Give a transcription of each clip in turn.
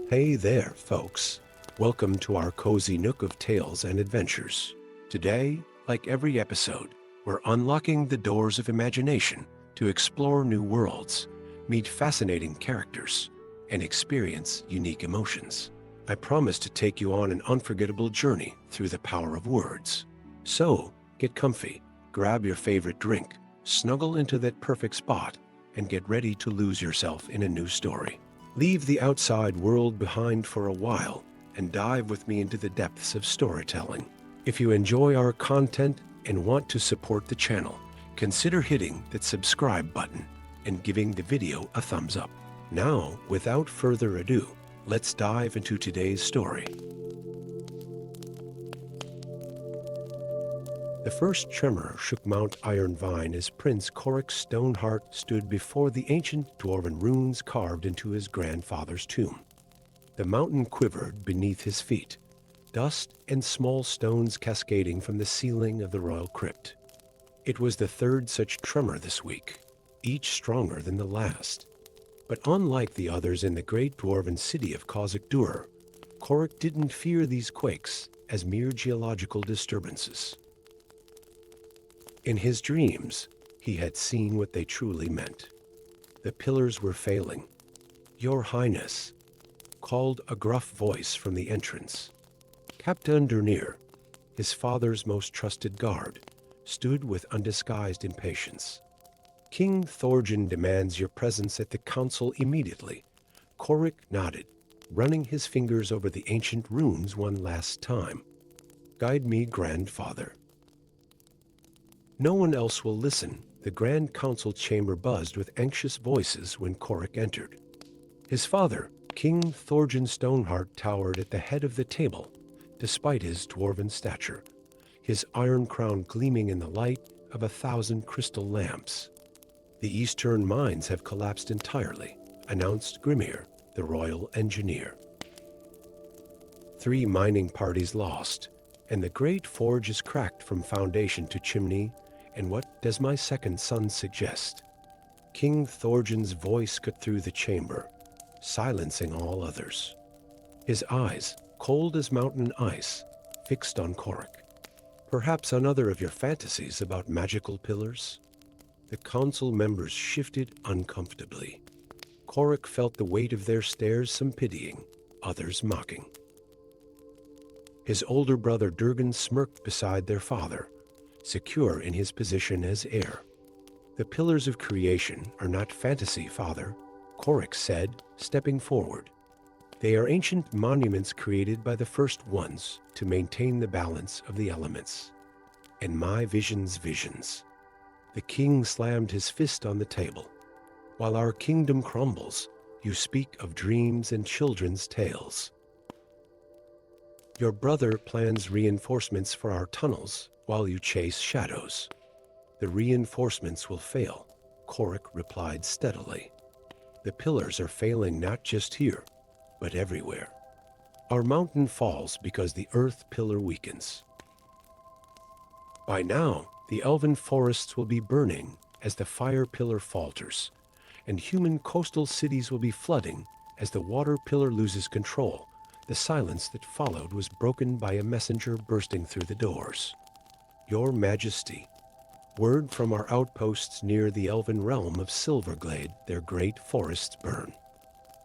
Hey there, folks. Welcome to our cozy nook of tales and adventures. Today, like every episode, we're unlocking the doors of imagination to explore new worlds, meet fascinating characters, and experience unique emotions. I promise to take you on an unforgettable journey through the power of words. So, get comfy, grab your favorite drink, snuggle into that perfect spot, and get ready to lose yourself in a new story. Leave the outside world behind for a while and dive with me into the depths of storytelling. If you enjoy our content and want to support the channel, consider hitting that subscribe button and giving the video a thumbs up. Now, without further ado, let's dive into today's story. The first tremor shook Mount Ironvine as Prince Corric Stoneheart stood before the ancient dwarven runes carved into his grandfather's tomb. The mountain quivered beneath his feet, dust and small stones cascading from the ceiling of the royal crypt. It was the third such tremor this week, each stronger than the last. But unlike the others in the great dwarven city of Khazad-dûr, Corric didn't fear these quakes as mere geological disturbances. In his dreams, he had seen what they truly meant. The pillars were failing. "Your Highness," called a gruff voice from the entrance. Captain Dernier, his father's most trusted guard, stood with undisguised impatience. "King Thorgin demands your presence at the council immediately." Corric nodded, running his fingers over the ancient runes one last time. "Guide me, grandfather." No one else will listen. The Grand Council chamber buzzed with anxious voices when Corric entered. His father, King Thorgin Stoneheart, towered at the head of the table, despite his dwarven stature, his iron crown gleaming in the light of 1,000 crystal lamps. "The eastern mines have collapsed entirely," announced Grimir, the royal engineer. "3 mining parties lost, and the great forge is cracked from foundation to chimney. And what does my second son suggest?" King Thorgin's voice cut through the chamber, silencing all others. His eyes, cold as mountain ice, fixed on Corric. "Perhaps another of your fantasies about magical pillars?" The council members shifted uncomfortably. Corric felt the weight of their stares, some pitying, others mocking. His older brother Durgan smirked beside their father, secure in his position as heir. "The pillars of creation are not fantasy, father," Corric said, stepping forward. "They are ancient monuments created by the first ones to maintain the balance of the elements. And my visions. The king slammed his fist on the table. "While our kingdom crumbles, you speak of dreams and children's tales. Your brother plans reinforcements for our tunnels while you chase shadows. The reinforcements will fail," Corric replied steadily. "The pillars are failing not just here, but everywhere. Our mountain falls because the earth pillar weakens. By now, the elven forests will be burning as the fire pillar falters, and human coastal cities will be flooding as the water pillar loses control." The silence that followed was broken by a messenger bursting through the doors. "Your Majesty, word from our outposts near the elven realm of Silverglade, their great forests burn.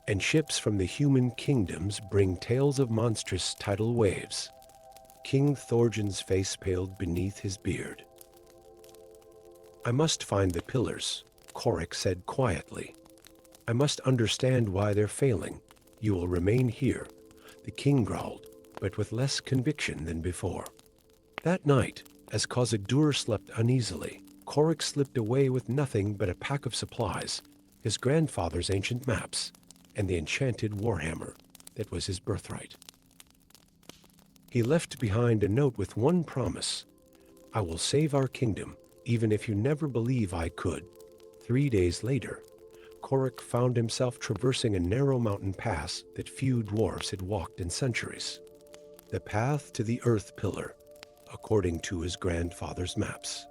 And ships from the human kingdoms bring tales of monstrous tidal waves." King Thorgin's face paled beneath his beard. "I must find the pillars," Corric said quietly. "I must understand why they're failing. You will remain here," the king growled, but with less conviction than before. That night, as Khazad-dûr slept uneasily, Corric slipped away with nothing but a pack of supplies, his grandfather's ancient maps, and the enchanted warhammer that was his birthright. He left behind a note with one promise: "I will save our kingdom, even if you never believe I could." 3 days later, Corric found himself traversing a narrow mountain pass that few dwarves had walked in centuries. The path to the earth pillar, according to his grandfather's maps.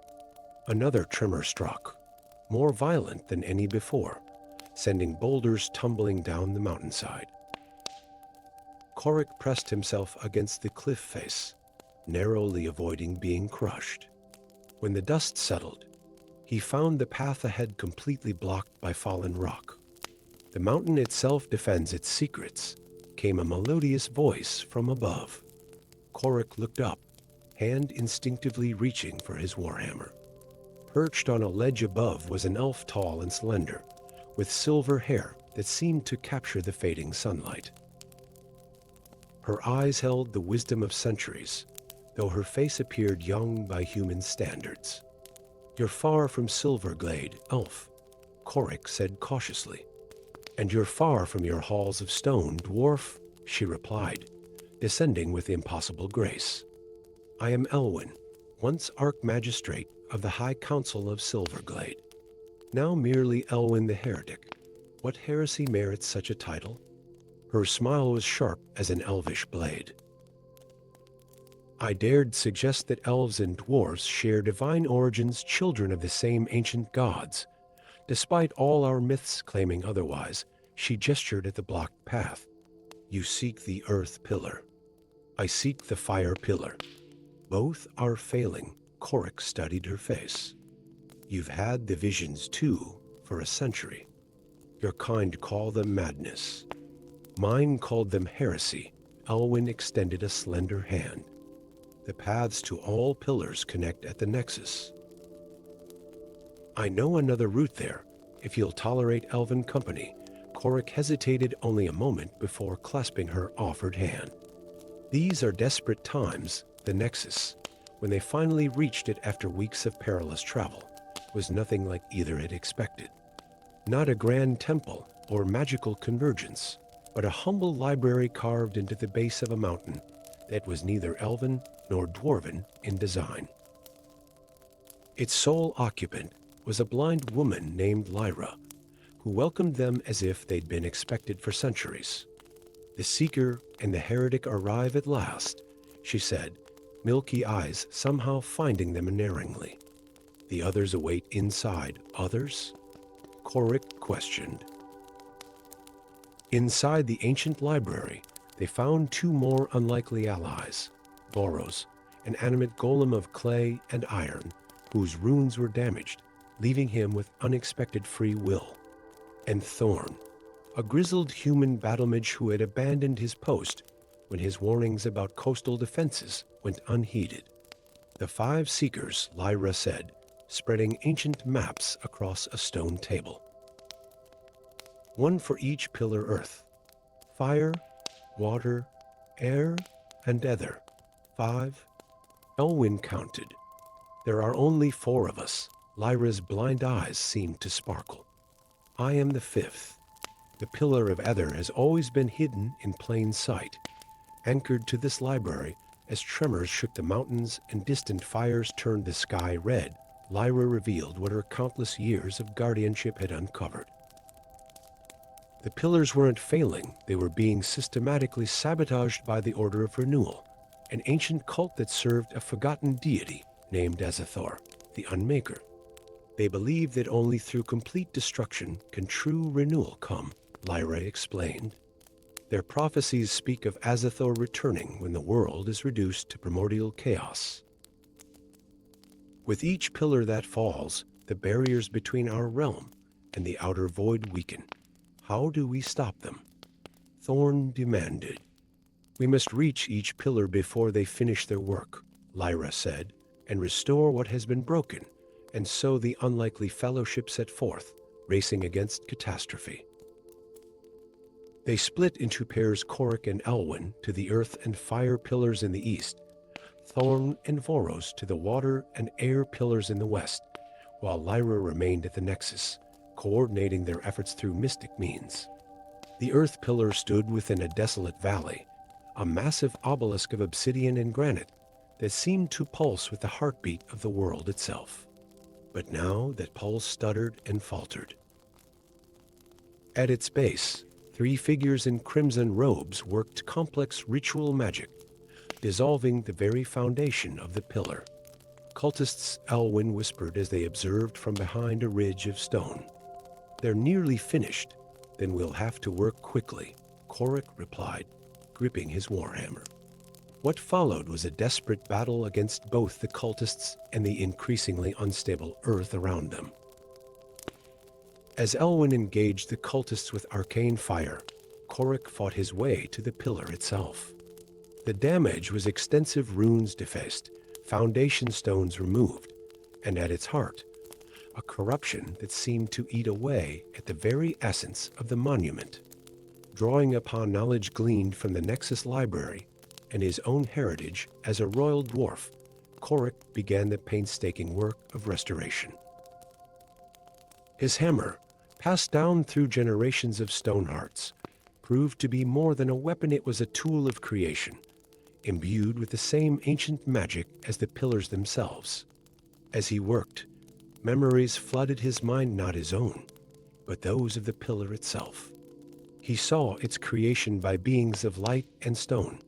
Another tremor struck, more violent than any before, sending boulders tumbling down the mountainside. Korik pressed himself against the cliff face, narrowly avoiding being crushed. When the dust settled, he found the path ahead completely blocked by fallen rock. "The mountain itself defends its secrets," came a melodious voice from above. Korik looked up, hand instinctively reaching for his warhammer. Perched on a ledge above was an elf tall and slender, with silver hair that seemed to capture the fading sunlight. Her eyes held the wisdom of centuries, though her face appeared young by human standards. "You're far from Silverglade, elf," Korik said cautiously. "And you're far from your halls of stone, dwarf," she replied, descending with impossible grace. "I am Elwyn, once Archmagistrate of the High Council of Silverglade. Now merely Elwyn the Heretic. What heresy merits such a title?" Her smile was sharp as an elvish blade. "I dared suggest that elves and dwarves share divine origins, children of the same ancient gods. Despite all our myths claiming otherwise," she gestured at the blocked path. "You seek the earth pillar. I seek the fire pillar. Both are failing." Korik studied her face. "You've had the visions too, for a century. Your kind call them madness. Mine called them heresy." Elwyn extended a slender hand. "The paths to all pillars connect at the nexus. I know another route there, if you'll tolerate elven company." Korik hesitated only a moment before clasping her offered hand. These are desperate times. The nexus, when they finally reached it after weeks of perilous travel, was nothing like either had expected. Not a grand temple or magical convergence, but a humble library carved into the base of a mountain that was neither elven nor dwarven in design. Its sole occupant was a blind woman named Lyra, who welcomed them as if they'd been expected for centuries. "The seeker and the heretic arrive at last," she said, milky eyes somehow finding them unerringly. "The others await inside." "Others?" Korik questioned. Inside the ancient library, they found two more unlikely allies: Boros, an animate golem of clay and iron, whose runes were damaged, leaving him with unexpected free will, and Thorn, a grizzled human battlemage who had abandoned his post when his warnings about coastal defenses went unheeded. "The 5 seekers," Lyra said, spreading ancient maps across a stone table. "One for each pillar earth. Fire, water, air, and ether. 5. Elwyn counted. "There are only 4 of us." Lyra's blind eyes seemed to sparkle. "I am the 5th. The pillar of ether has always been hidden in plain sight, anchored to this library as tremors shook the mountains and distant fires turned the sky red. Lyra revealed what her countless years of guardianship had uncovered. The pillars weren't failing, they were being systematically sabotaged by the Order of Renewal, an ancient cult that served a forgotten deity named Azathoth, the Unmaker. They believe that only through complete destruction can true renewal come, Lyra explained. Their prophecies speak of Azathoth returning when the world is reduced to primordial chaos. With each pillar that falls, the barriers between our realm and the outer void weaken. How do we stop them? Thorn demanded. We must reach each pillar before they finish their work, Lyra said, and restore what has been broken. And so the unlikely fellowship set forth, racing against catastrophe. They split into pairs Korik and Elwyn to the earth and fire pillars in the east, Thorn and Voros to the water and air pillars in the west, while Lyra remained at the nexus, coordinating their efforts through mystic means. The earth pillar stood within a desolate valley, a massive obelisk of obsidian and granite that seemed to pulse with the heartbeat of the world itself. But now that pulse stuttered and faltered. At its base, 3 figures in crimson robes worked complex ritual magic, dissolving the very foundation of the pillar. Cultists, Elwyn whispered as they observed from behind a ridge of stone. They're nearly finished, then we'll have to work quickly, Korik replied, gripping his warhammer. What followed was a desperate battle against both the cultists and the increasingly unstable earth around them. As Elwin engaged the cultists with arcane fire, Corric fought his way to the pillar itself. The damage was extensive runes defaced, foundation stones removed, and at its heart, a corruption that seemed to eat away at the very essence of the monument. Drawing upon knowledge gleaned from the Nexus Library and his own heritage as a royal dwarf, Corric began the painstaking work of restoration. His hammer, passed down through generations of Stonehearts, proved to be more than a weapon. It was a tool of creation, imbued with the same ancient magic as the pillars themselves. As he worked, memories flooded his mind, not his own, but those of the pillar itself. He saw its creation by beings of light and stone,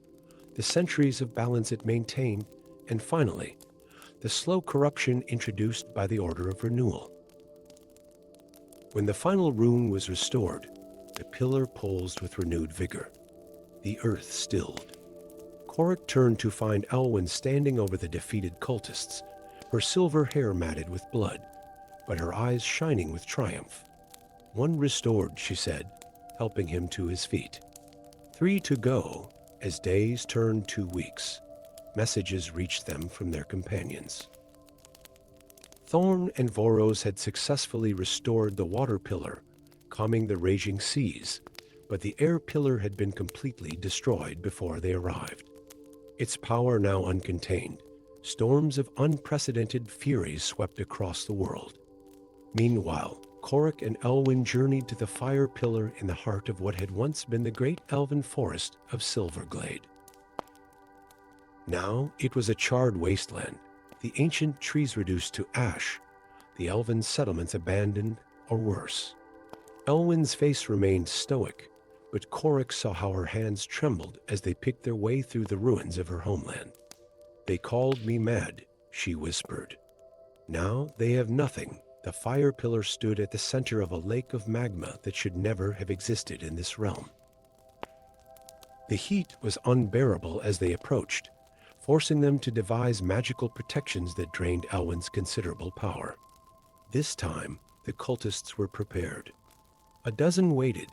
the centuries of balance it maintained, and finally, the slow corruption introduced by the Order of Renewal. When the final rune was restored, the pillar pulsed with renewed vigor. The earth stilled. Corric turned to find Elwyn standing over the defeated cultists, her silver hair matted with blood, but her eyes shining with triumph. "One restored," she said, helping him to his feet. 3 to go, as days turned to weeks. Messages reached them from their companions. Thorn and Voros had successfully restored the water pillar, calming the raging seas, but the air pillar had been completely destroyed before they arrived. Its power now uncontained, storms of unprecedented fury swept across the world. Meanwhile, Corric and Elwyn journeyed to the fire pillar in the heart of what had once been the great elven forest of Silverglade. Now it was a charred wasteland, the ancient trees reduced to ash, the elven settlements abandoned or worse. Elwyn's face remained stoic, but Corric saw how her hands trembled as they picked their way through the ruins of her homeland. "They called me mad," she whispered. "Now they have nothing." The fire pillar stood at the center of a lake of magma that should never have existed in this realm. The heat was unbearable as they approached, forcing them to devise magical protections that drained Elwyn's considerable power. This time, the cultists were prepared. A dozen waited,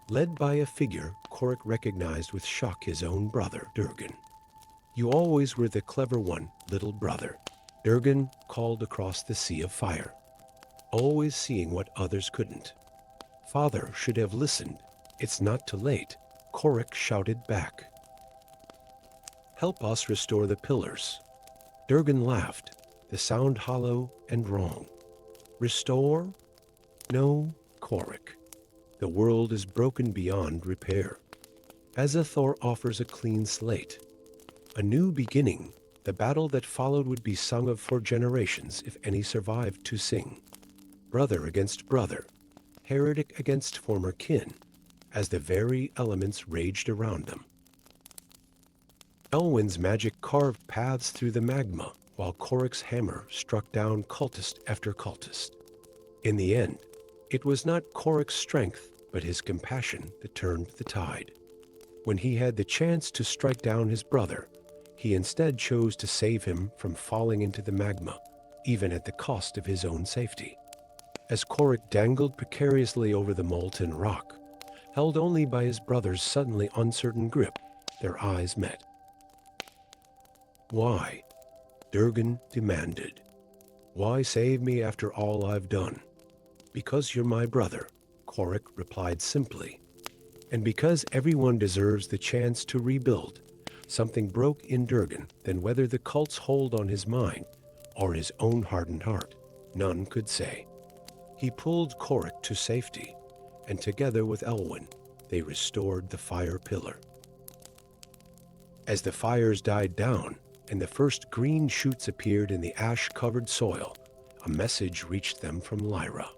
led by a figure Corric recognized with shock, his own brother, Durgan. "You always were the clever one, little brother," Durgan called across the sea of fire. "Always seeing what others couldn't." "Father should have listened. It's not too late," Corric shouted back. "Help us restore the pillars." Durgan laughed, the sound hollow and wrong. "Restore? No, Corric. The world is broken beyond repair. Azathor offers a clean slate. A new beginning. The battle that followed would be sung of for generations if any survived to sing. Brother against brother, heretic against former kin, as the very elements raged around them. Elwyn's magic carved paths through the magma, while Corric's hammer struck down cultist after cultist. In the end, it was not Corric's strength, but his compassion that turned the tide. When he had the chance to strike down his brother, he instead chose to save him from falling into the magma, even at the cost of his own safety. As Corric dangled precariously over the molten rock, held only by his brother's suddenly uncertain grip, their eyes met. "Why?" Durgan demanded. "Why save me after all I've done?" "Because you're my brother," Corric replied simply. "And because everyone deserves the chance to rebuild." Something broke in Durgan, then whether the cult's hold on his mind or his own hardened heart, none could say. He pulled Corric to safety, and together with Elwyn, they restored the fire pillar. As the fires died down and the first green shoots appeared in the ash-covered soil, a message reached them from Lyra.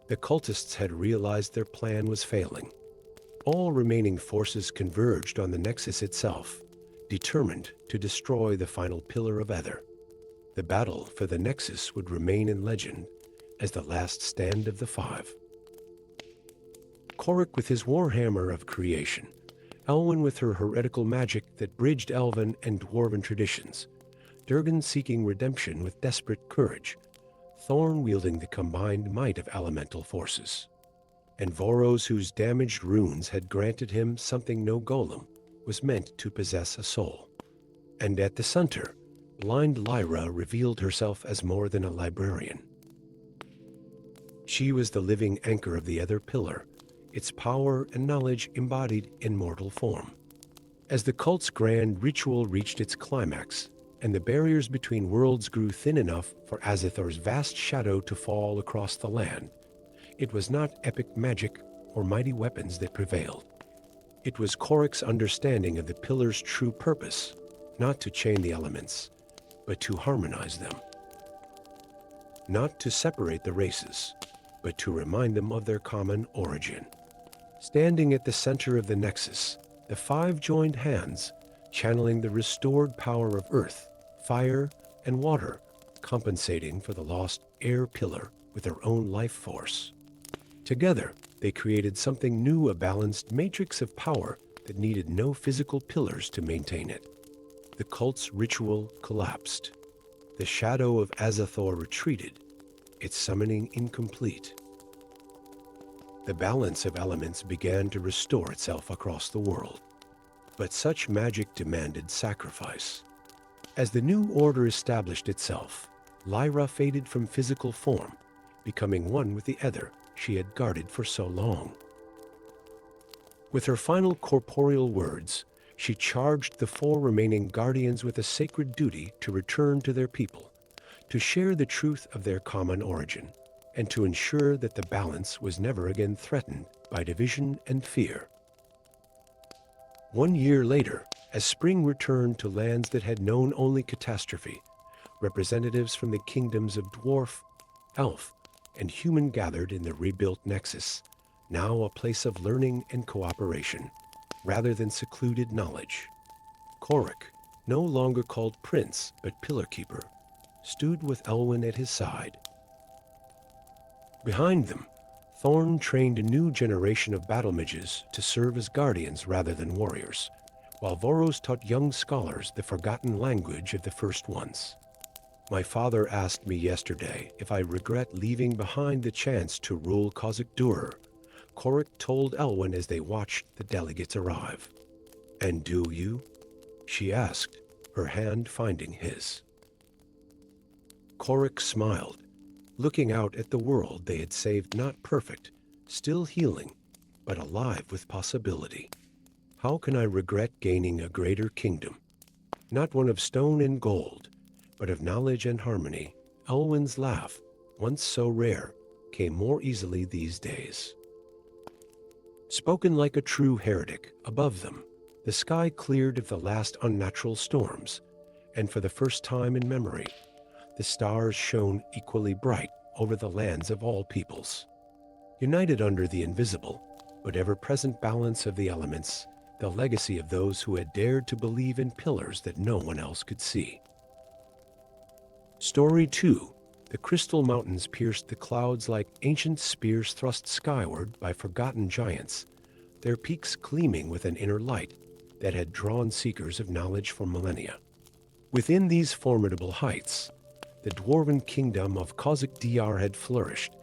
The cultists had realized their plan was failing. All remaining forces converged on the Nexus itself, determined to destroy the final pillar of Ether. The battle for the Nexus would remain in legend as the last stand of the Five. Corric with his warhammer of creation, Elwen with her heretical magic that bridged elven and dwarven traditions, Durgan seeking redemption with desperate courage, Thorn wielding the combined might of elemental forces, and Voros whose damaged runes had granted him something no golem was meant to possess a soul. And at the center, blind Lyra revealed herself as more than a librarian. She was the living anchor of the other pillar, its power and knowledge embodied in mortal form. As the cult's grand ritual reached its climax, and the barriers between worlds grew thin enough for Azathar's vast shadow to fall across the land, it was not epic magic or mighty weapons that prevailed. It was Korik's understanding of the pillar's true purpose, not to chain the elements, but to harmonize them. Not to separate the races, but to remind them of their common origin. Standing at the center of the nexus, the five joined hands, channeling the restored power of earth, fire, and water, compensating for the lost air pillar with their own life force. Together, they created something new, a balanced matrix of power that needed no physical pillars to maintain it. The cult's ritual collapsed. The shadow of Azathor retreated, its summoning incomplete. The balance of elements began to restore itself across the world. But such magic demanded sacrifice. As the new order established itself, Lyra faded from physical form, becoming one with the ether she had guarded for so long. With her final corporeal words, she charged the four remaining guardians with a sacred duty to return to their people, to share the truth of their common origin, and to ensure that the balance was never again threatened by division and fear. 1 year later, as spring returned to lands that had known only catastrophe, representatives from the kingdoms of Dwarf, Elf, and Human gathered in the rebuilt Nexus, now a place of learning and cooperation, rather than secluded knowledge. Korik, no longer called Prince but Pillar Keeper, stood with Elwen at his side. Behind them, Thorn trained a new generation of battle mages to serve as guardians rather than warriors, while Voros taught young scholars the forgotten language of the first ones. My father asked me yesterday if I regret leaving behind the chance to rule Khazak-Dur, Korik told Elwen as they watched the delegates arrive. And do you? She asked, her hand finding his. Korik smiled, looking out at the world they had saved, not perfect, still healing, but alive with possibility. How can I regret gaining a greater kingdom? Not one of stone and gold, but of knowledge and harmony. Elwen's laugh, once so rare, came more easily these days. Spoken like a true heretic, above them, the sky cleared of the last unnatural storms, and for the first time in memory, the stars shone equally bright over the lands of all peoples. United under the invisible, but ever-present balance of the elements, the legacy of those who had dared to believe in pillars that no one else could see. Story 2. The crystal mountains pierced the clouds like ancient spears thrust skyward by forgotten giants, their peaks gleaming with an inner light that had drawn seekers of knowledge for millennia. Within these formidable heights, the dwarven kingdom of Khazak-Dur had flourished,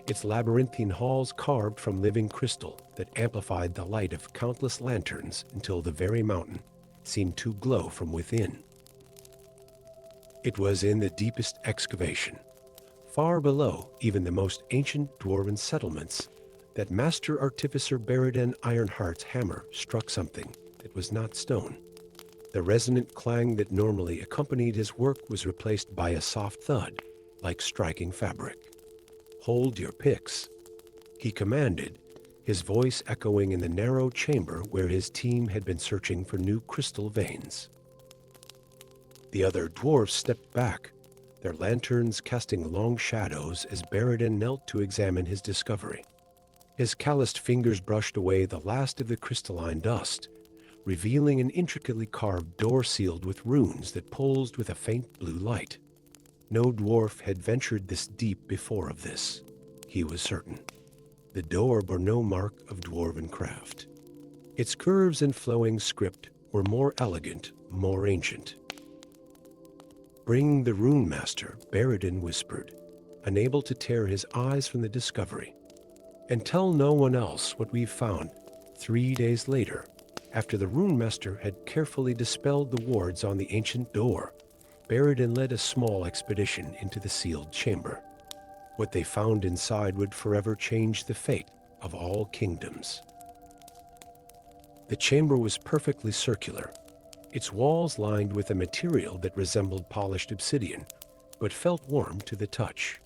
its labyrinthine halls carved from living crystal that amplified the light of countless lanterns until the very mountain seemed to glow from within. It was in the deepest excavation, far below even the most ancient dwarven settlements, that Master Artificer Beridan Ironheart's hammer struck something that was not stone. The resonant clang that normally accompanied his work was replaced by a soft thud, like striking fabric. "Hold your picks," he commanded, his voice echoing in the narrow chamber where his team had been searching for new crystal veins. The other dwarves stepped back, their lanterns casting long shadows as Beridan knelt to examine his discovery. His calloused fingers brushed away the last of the crystalline dust, revealing an intricately carved door sealed with runes that pulsed with a faint blue light. No dwarf had ventured this deep before of this, he was certain. The door bore no mark of dwarven craft. Its curves and flowing script were more elegant, more ancient. "Bring the rune master," Beredin whispered, unable to tear his eyes from the discovery. "And tell no one else what we've found." 3 days later, after the rune master had carefully dispelled the wards on the ancient door, Beredin led a small expedition into the sealed chamber. What they found inside would forever change the fate of all kingdoms. The chamber was perfectly circular, its walls lined with a material that resembled polished obsidian, but felt warm to the touch.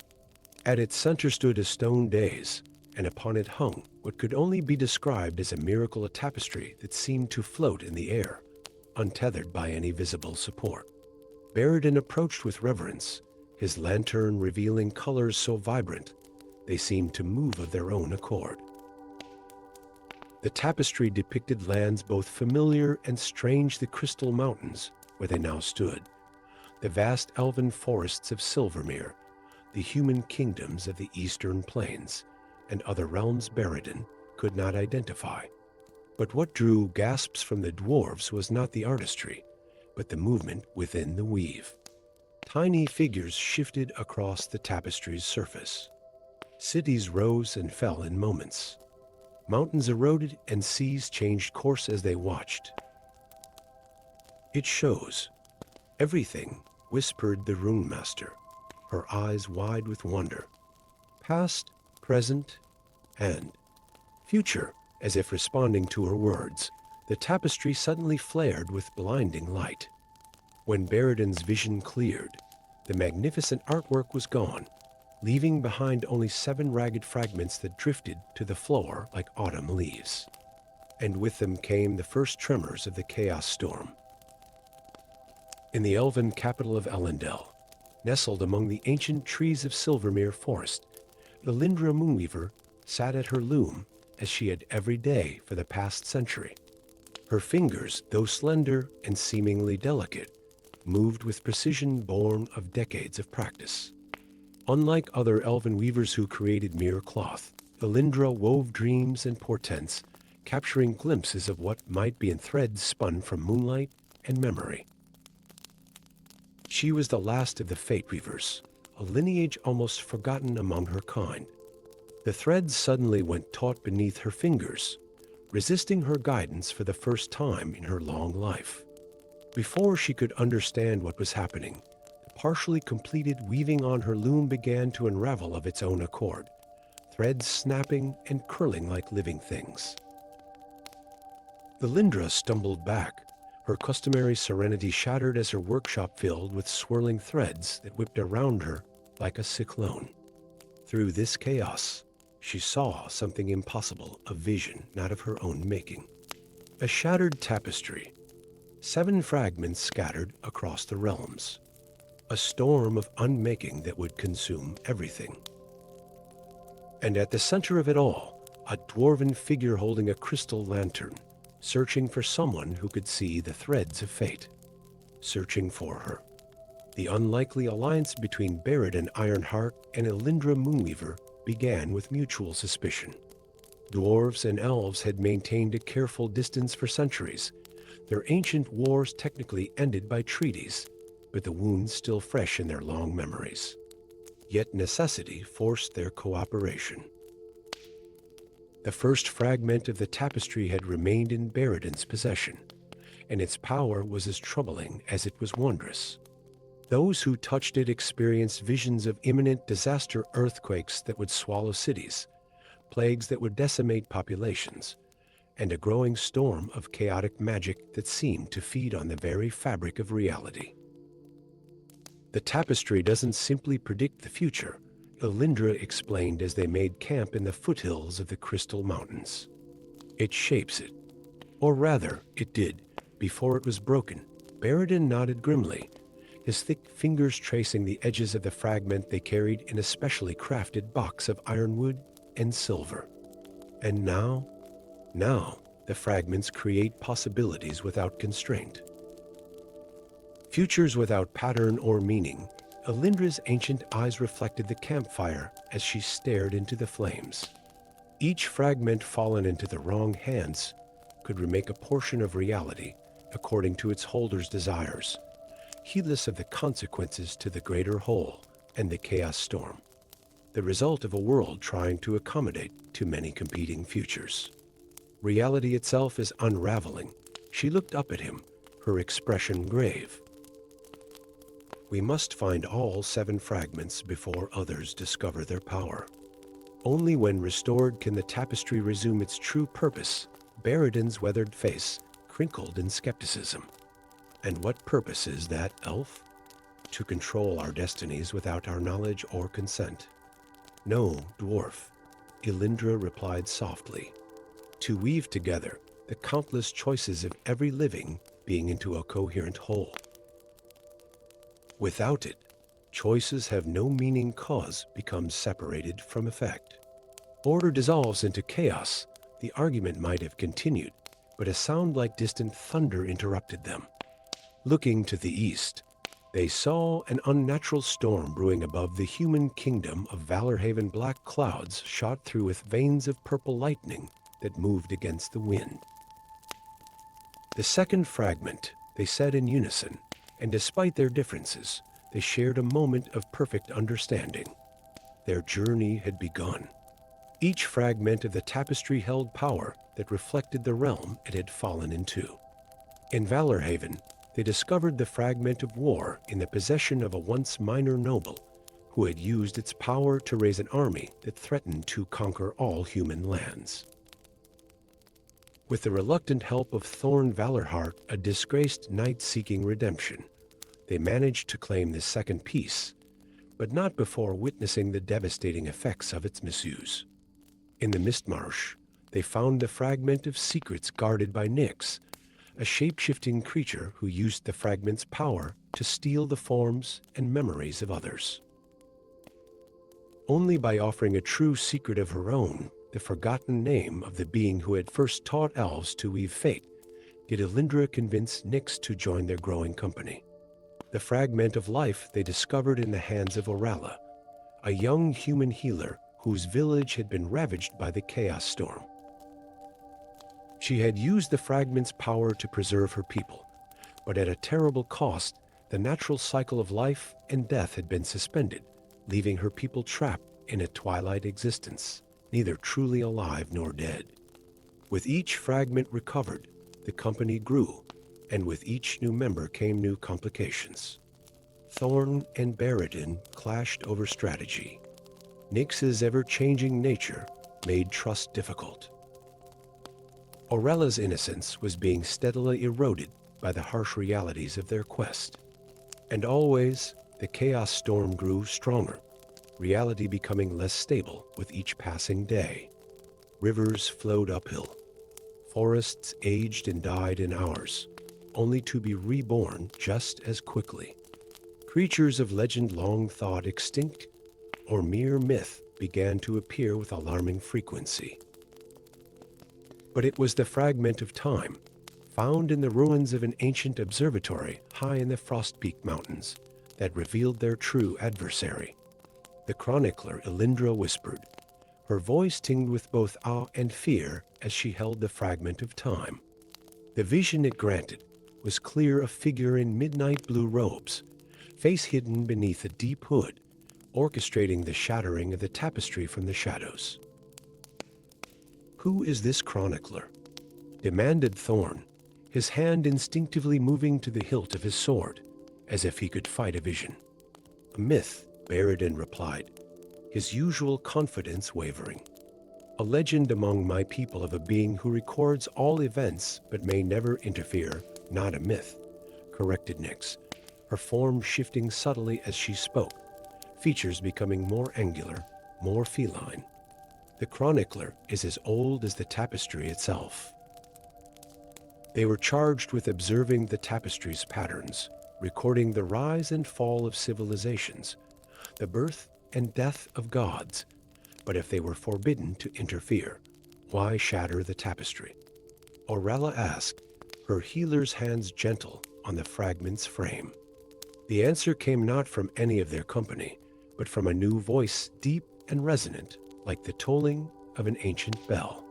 At its center stood a stone dais, and upon it hung what could only be described as a miracle, a tapestry that seemed to float in the air, untethered by any visible support. Beredin approached with reverence, his lantern revealing colors so vibrant they seemed to move of their own accord. The tapestry depicted lands both familiar and strange: the crystal mountains where they now stood, the vast elven forests of Silvermere, the human kingdoms of the eastern plains, and other realms Beredin could not identify. But what drew gasps from the dwarves was not the artistry, but the movement within the weave. Tiny figures shifted across the tapestry's surface. Cities rose and fell in moments. Mountains eroded and seas changed course as they watched. "It shows everything," whispered the rune master, her eyes wide with wonder. "Past, present, and future." As if responding to her words, the tapestry suddenly flared with blinding light. When Beredin's vision cleared, the magnificent artwork was gone, leaving behind only 7 ragged fragments that drifted to the floor like autumn leaves. And with them came the first tremors of the chaos storm. In the elven capital of Elendel, nestled among the ancient trees of Silvermere Forest, Elindra Moonweaver sat at her loom as she had every day for the past century. Her fingers, though slender and seemingly delicate, moved with precision born of decades of practice. Unlike other elven weavers who created mere cloth, Elindra wove dreams and portents, capturing glimpses of what might be in threads spun from moonlight and memory. She was the last of the Fate Weavers, a lineage almost forgotten among her kind. The threads suddenly went taut beneath her fingers, resisting her guidance for the first time in her long life. Before she could understand what was happening, the partially completed weaving on her loom began to unravel of its own accord, threads snapping and curling like living things. Elindra stumbled back, her customary serenity shattered as her workshop filled with swirling threads that whipped around her like a cyclone. Through this chaos, she saw something impossible, a vision not of her own making. A shattered tapestry, 7 fragments scattered across the realms. A storm of unmaking that would consume everything. And at the center of it all, a dwarven figure holding a crystal lantern, searching for someone who could see the threads of fate. Searching for her. The unlikely alliance between Beredin Ironheart and Elindra Moonweaver began with mutual suspicion. Dwarves and elves had maintained a careful distance for centuries, their ancient wars technically ended by treaties, but the wounds still fresh in their long memories. Yet necessity forced their cooperation. The first fragment of the tapestry had remained in Beredin's possession, and its power was as troubling as it was wondrous. Those who touched it experienced visions of imminent disaster, earthquakes that would swallow cities, plagues that would decimate populations, and a growing storm of chaotic magic that seemed to feed on the very fabric of reality. The tapestry doesn't simply predict the future, Elindra explained as they made camp in the foothills of the Crystal Mountains. It shapes it. Or rather, it did, before it was broken. Beredin nodded grimly, his thick fingers tracing the edges of the fragment they carried in a specially crafted box of ironwood and silver. And now, the fragments create possibilities without constraint. Futures without pattern or meaning. Elindra's ancient eyes reflected the campfire as she stared into the flames. Each fragment fallen into the wrong hands could remake a portion of reality according to its holder's desires, heedless of the consequences to the greater whole and the chaos storm, the result of a world trying to accommodate too many competing futures. Reality itself is unraveling. She looked up at him, her expression grave. We must find all 7 fragments before others discover their power. Only when restored can the tapestry resume its true purpose. Baradin's weathered face crinkled in skepticism. And what purpose is that, elf? To control our destinies without our knowledge or consent. No, dwarf, Elindra replied softly. To weave together the countless choices of every living being into a coherent whole. Without it, choices have no meaning, cause becomes separated from effect. Order dissolves into chaos. The argument might have continued, but a sound like distant thunder interrupted them. Looking to the east, they saw an unnatural storm brewing above the human kingdom of Valorhaven. Black clouds shot through with veins of purple lightning that moved against the wind. The second fragment, they said in unison, and despite their differences, they shared a moment of perfect understanding. Their journey had begun. Each fragment of the tapestry held power that reflected the realm it had fallen into. In Valorhaven, they discovered the fragment of war in the possession of a once minor noble who had used its power to raise an army that threatened to conquer all human lands. With the reluctant help of Thorn Valorheart, a disgraced knight seeking redemption, they managed to claim this second piece, but not before witnessing the devastating effects of its misuse. In the Mistmarsh, they found the fragment of secrets guarded by Nyx, a shape-shifting creature who used the fragment's power to steal the forms and memories of others. Only by offering a true secret of her own, the forgotten name of the being who had first taught elves to weave fate, did Elindra convince Nyx to join their growing company. The fragment of life they discovered in the hands of Orella, a young human healer whose village had been ravaged by the chaos storm. She had used the fragment's power to preserve her people, but at a terrible cost. The natural cycle of life and death had been suspended, leaving her people trapped in a twilight existence, neither truly alive nor dead. With each fragment recovered, the company grew, and with each new member came new complications. Thorn and Baradin clashed over strategy. Nyx's ever-changing nature made trust difficult. Orella's innocence was being steadily eroded by the harsh realities of their quest. And always, the chaos storm grew stronger, reality becoming less stable with each passing day. Rivers flowed uphill. Forests aged and died in hours, only to be reborn just as quickly. Creatures of legend long thought extinct or mere myth began to appear with alarming frequency. But it was the fragment of time, found in the ruins of an ancient observatory high in the Frostpeak Mountains, that revealed their true adversary. The chronicler Elindra whispered, her voice tinged with both awe and fear as she held the fragment of time. The vision it granted was clear, a figure in midnight blue robes, face hidden beneath a deep hood, orchestrating the shattering of the tapestry from the shadows. Who is this chronicler? Demanded Thorn, his hand instinctively moving to the hilt of his sword, as if he could fight a vision. A myth, Baradin replied, his usual confidence wavering. A legend among my people of a being who records all events but may never interfere, not a myth, corrected Nyx, her form shifting subtly as she spoke, features becoming more angular, more feline. The chronicler is as old as the tapestry itself. They were charged with observing the tapestry's patterns, recording the rise and fall of civilizations, the birth and death of gods. But if they were forbidden to interfere, why shatter the tapestry? Orella asked, her healer's hands gentle on the fragment's frame. The answer came not from any of their company, but from a new voice, deep and resonant, like the tolling of an ancient bell.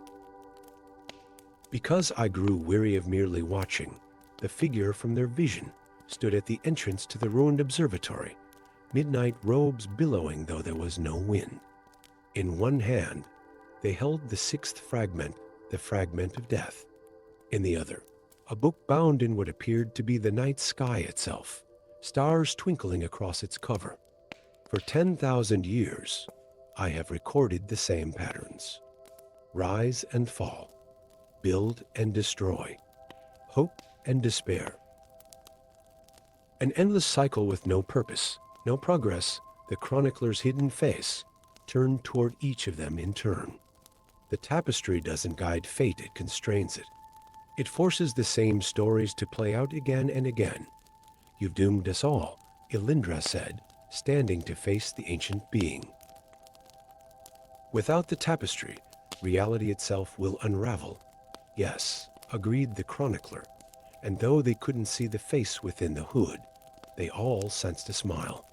Because I grew weary of merely watching, the figure from their vision stood at the entrance to the ruined observatory, midnight robes billowing though there was no wind. In one hand, they held the sixth fragment, the fragment of death. In the other, a book bound in what appeared to be the night sky itself, stars twinkling across its cover. For 10,000 years, I have recorded the same patterns. Rise and fall, build and destroy, hope and despair. An endless cycle with no purpose, no progress, the chronicler's hidden face turned toward each of them in turn. The tapestry doesn't guide fate, it constrains it. It forces the same stories to play out again and again. You've doomed us all, Elindra said, standing to face the ancient being. Without the tapestry, reality itself will unravel. Yes, agreed the chronicler, and though they couldn't see the face within the hood, they all sensed a smile.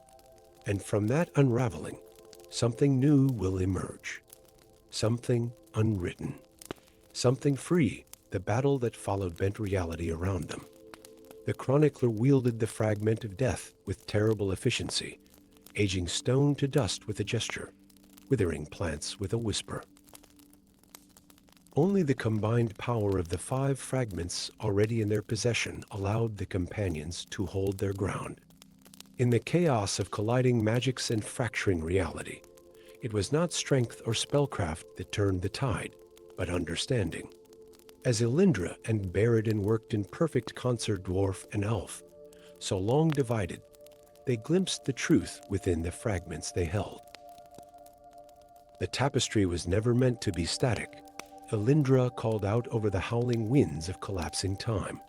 And from that unraveling, something new will emerge. Something unwritten. Something free, the battle that followed bent reality around them. The chronicler wielded the fragment of death with terrible efficiency, aging stone to dust with a gesture, withering plants with a whisper. Only the combined power of the 5 fragments already in their possession allowed the companions to hold their ground. In the chaos of colliding magics and fracturing reality, it was not strength or spellcraft that turned the tide, but understanding. As Elindra and Beradin worked in perfect concert, dwarf and elf, so long divided, they glimpsed the truth within the fragments they held. The tapestry was never meant to be static, Elindra called out over the howling winds of collapsing time.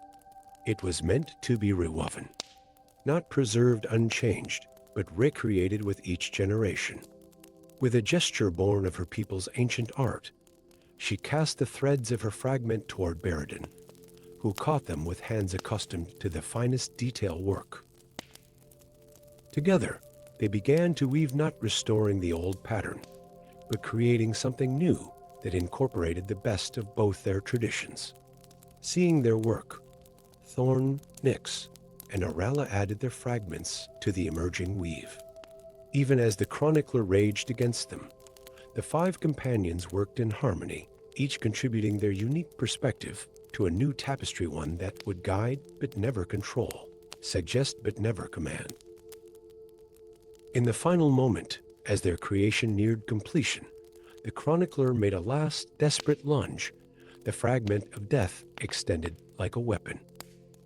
It was meant to be rewoven, not preserved unchanged, but recreated with each generation. With a gesture born of her people's ancient art, she cast the threads of her fragment toward Beradin, who caught them with hands accustomed to the finest detail work. Together, they began to weave, not restoring the old pattern, but creating something new that incorporated the best of both their traditions. Seeing their work, Thorn, Nyx, and Arella added their fragments to the emerging weave. Even as the chronicler raged against them, the 5 companions worked in harmony, each contributing their unique perspective to a new tapestry, one that would guide but never control, suggest but never command. In the final moment, as their creation neared completion, the chronicler made a last desperate lunge, the fragment of death extended like a weapon.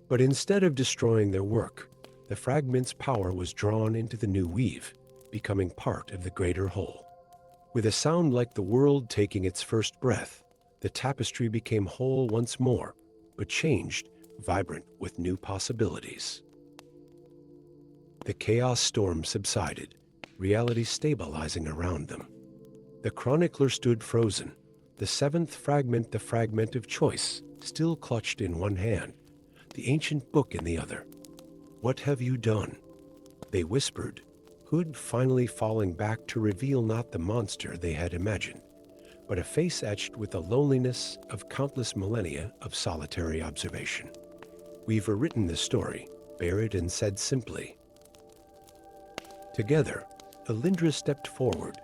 But instead of destroying their work, the fragment's power was drawn into the new weave, becoming part of the greater whole. With a sound like the world taking its first breath, the tapestry became whole once more, but changed, vibrant with new possibilities. The chaos storm subsided, reality stabilizing around them. The chronicler stood frozen, the 7th fragment, the fragment of choice, still clutched in one hand, the ancient book in the other. "What have you done?" they whispered, hood finally falling back to reveal not the monster they had imagined, but a face etched with the loneliness of countless millennia of solitary observation. "We've rewritten the story," Beradin said simply. Together, Elindra stepped forward,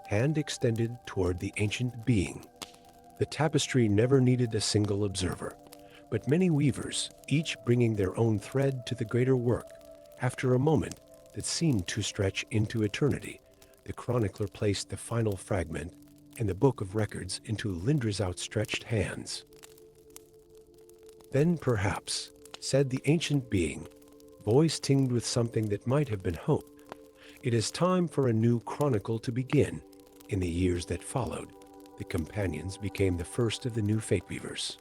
hand extended toward the ancient being. The tapestry never needed a single observer, but many weavers, each bringing their own thread to the greater work. After a moment that seemed to stretch into eternity, the chronicler placed the final fragment and the book of records into Elindra's outstretched hands. "Then perhaps," said the ancient being, voice tinged with something that might have been hope, "it is time for a new chronicle to begin." In the years that followed, the companions became the first of the new fate weavers,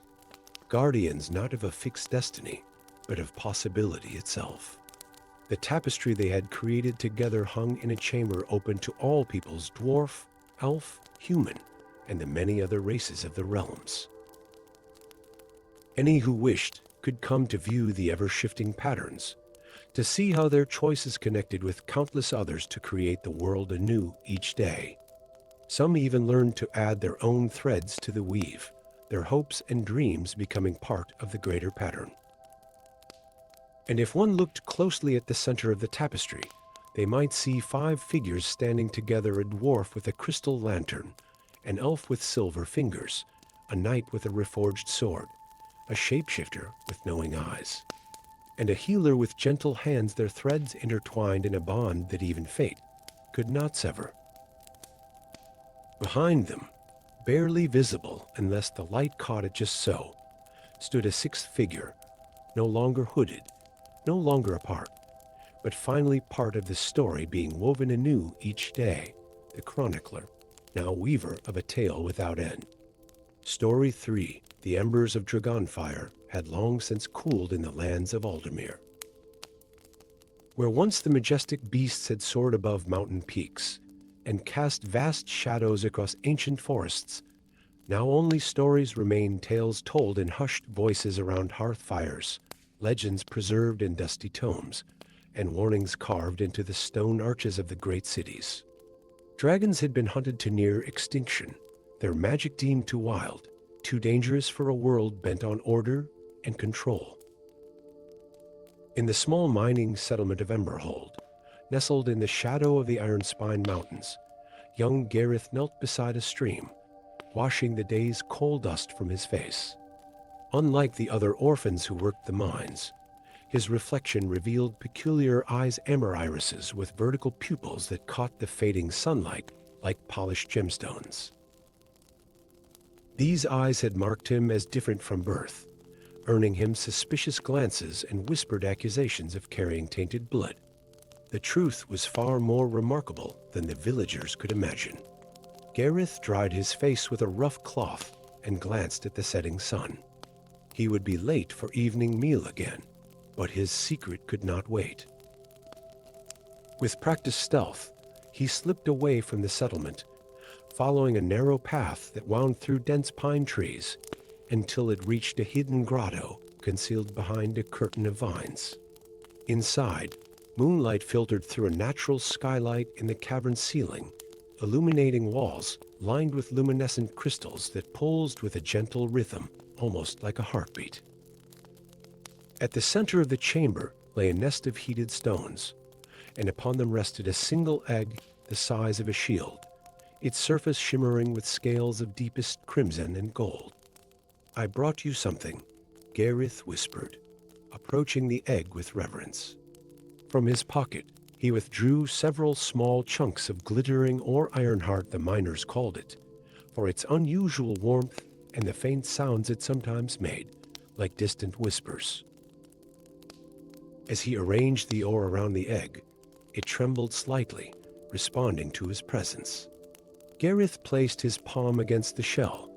guardians not of a fixed destiny, but of possibility itself. The tapestry they had created together hung in a chamber open to all peoples, dwarf, elf, human, and the many other races of the realms. Any who wished could come to view the ever-shifting patterns, to see how their choices connected with countless others to create the world anew each day. Some even learned to add their own threads to the weave, their hopes and dreams becoming part of the greater pattern. And if one looked closely at the center of the tapestry, they might see 5 figures standing together: a dwarf with a crystal lantern, an elf with silver fingers, a knight with a reforged sword, a shapeshifter with knowing eyes, and a healer with gentle hands, their threads intertwined in a bond that even fate could not sever. Behind them, barely visible unless the light caught it just so, stood a 6th figure, no longer hooded, no longer apart, but finally part of the story being woven anew each day, the chronicler, now weaver of a tale without end. Story 3, the embers of Dragonfire had long since cooled in the lands of Aldermere. Where once the majestic beasts had soared above mountain peaks and cast vast shadows across ancient forests, now only stories remain, tales told in hushed voices around hearth fires, legends preserved in dusty tomes, and warnings carved into the stone arches of the great cities. Dragons had been hunted to near extinction, their magic deemed too wild, too dangerous for a world bent on order and control. In the small mining settlement of Emberhold, nestled in the shadow of the Iron Spine Mountains, young Gareth knelt beside a stream, washing the day's coal dust from his face. Unlike the other orphans who worked the mines, his reflection revealed peculiar eyes, amber irises with vertical pupils that caught the fading sunlight like polished gemstones. These eyes had marked him as different from birth, earning him suspicious glances and whispered accusations of carrying tainted blood. The truth was far more remarkable than the villagers could imagine. Gareth dried his face with a rough cloth and glanced at the setting sun. He would be late for evening meal again, but his secret could not wait. With practiced stealth, he slipped away from the settlement, following a narrow path that wound through dense pine trees until it reached a hidden grotto concealed behind a curtain of vines. Inside, moonlight filtered through a natural skylight in the cavern's ceiling, illuminating walls lined with luminescent crystals that pulsed with a gentle rhythm, almost like a heartbeat. At the center of the chamber lay a nest of heated stones, and upon them rested a single egg the size of a shield, its surface shimmering with scales of deepest crimson and gold. "I brought you something," Gareth whispered, approaching the egg with reverence. From his pocket, he withdrew several small chunks of glittering or ironheart, the miners called it, for its unusual warmth and the faint sounds it sometimes made, like distant whispers. As he arranged the ore around the egg, it trembled slightly, responding to his presence. Gareth placed his palm against the shell,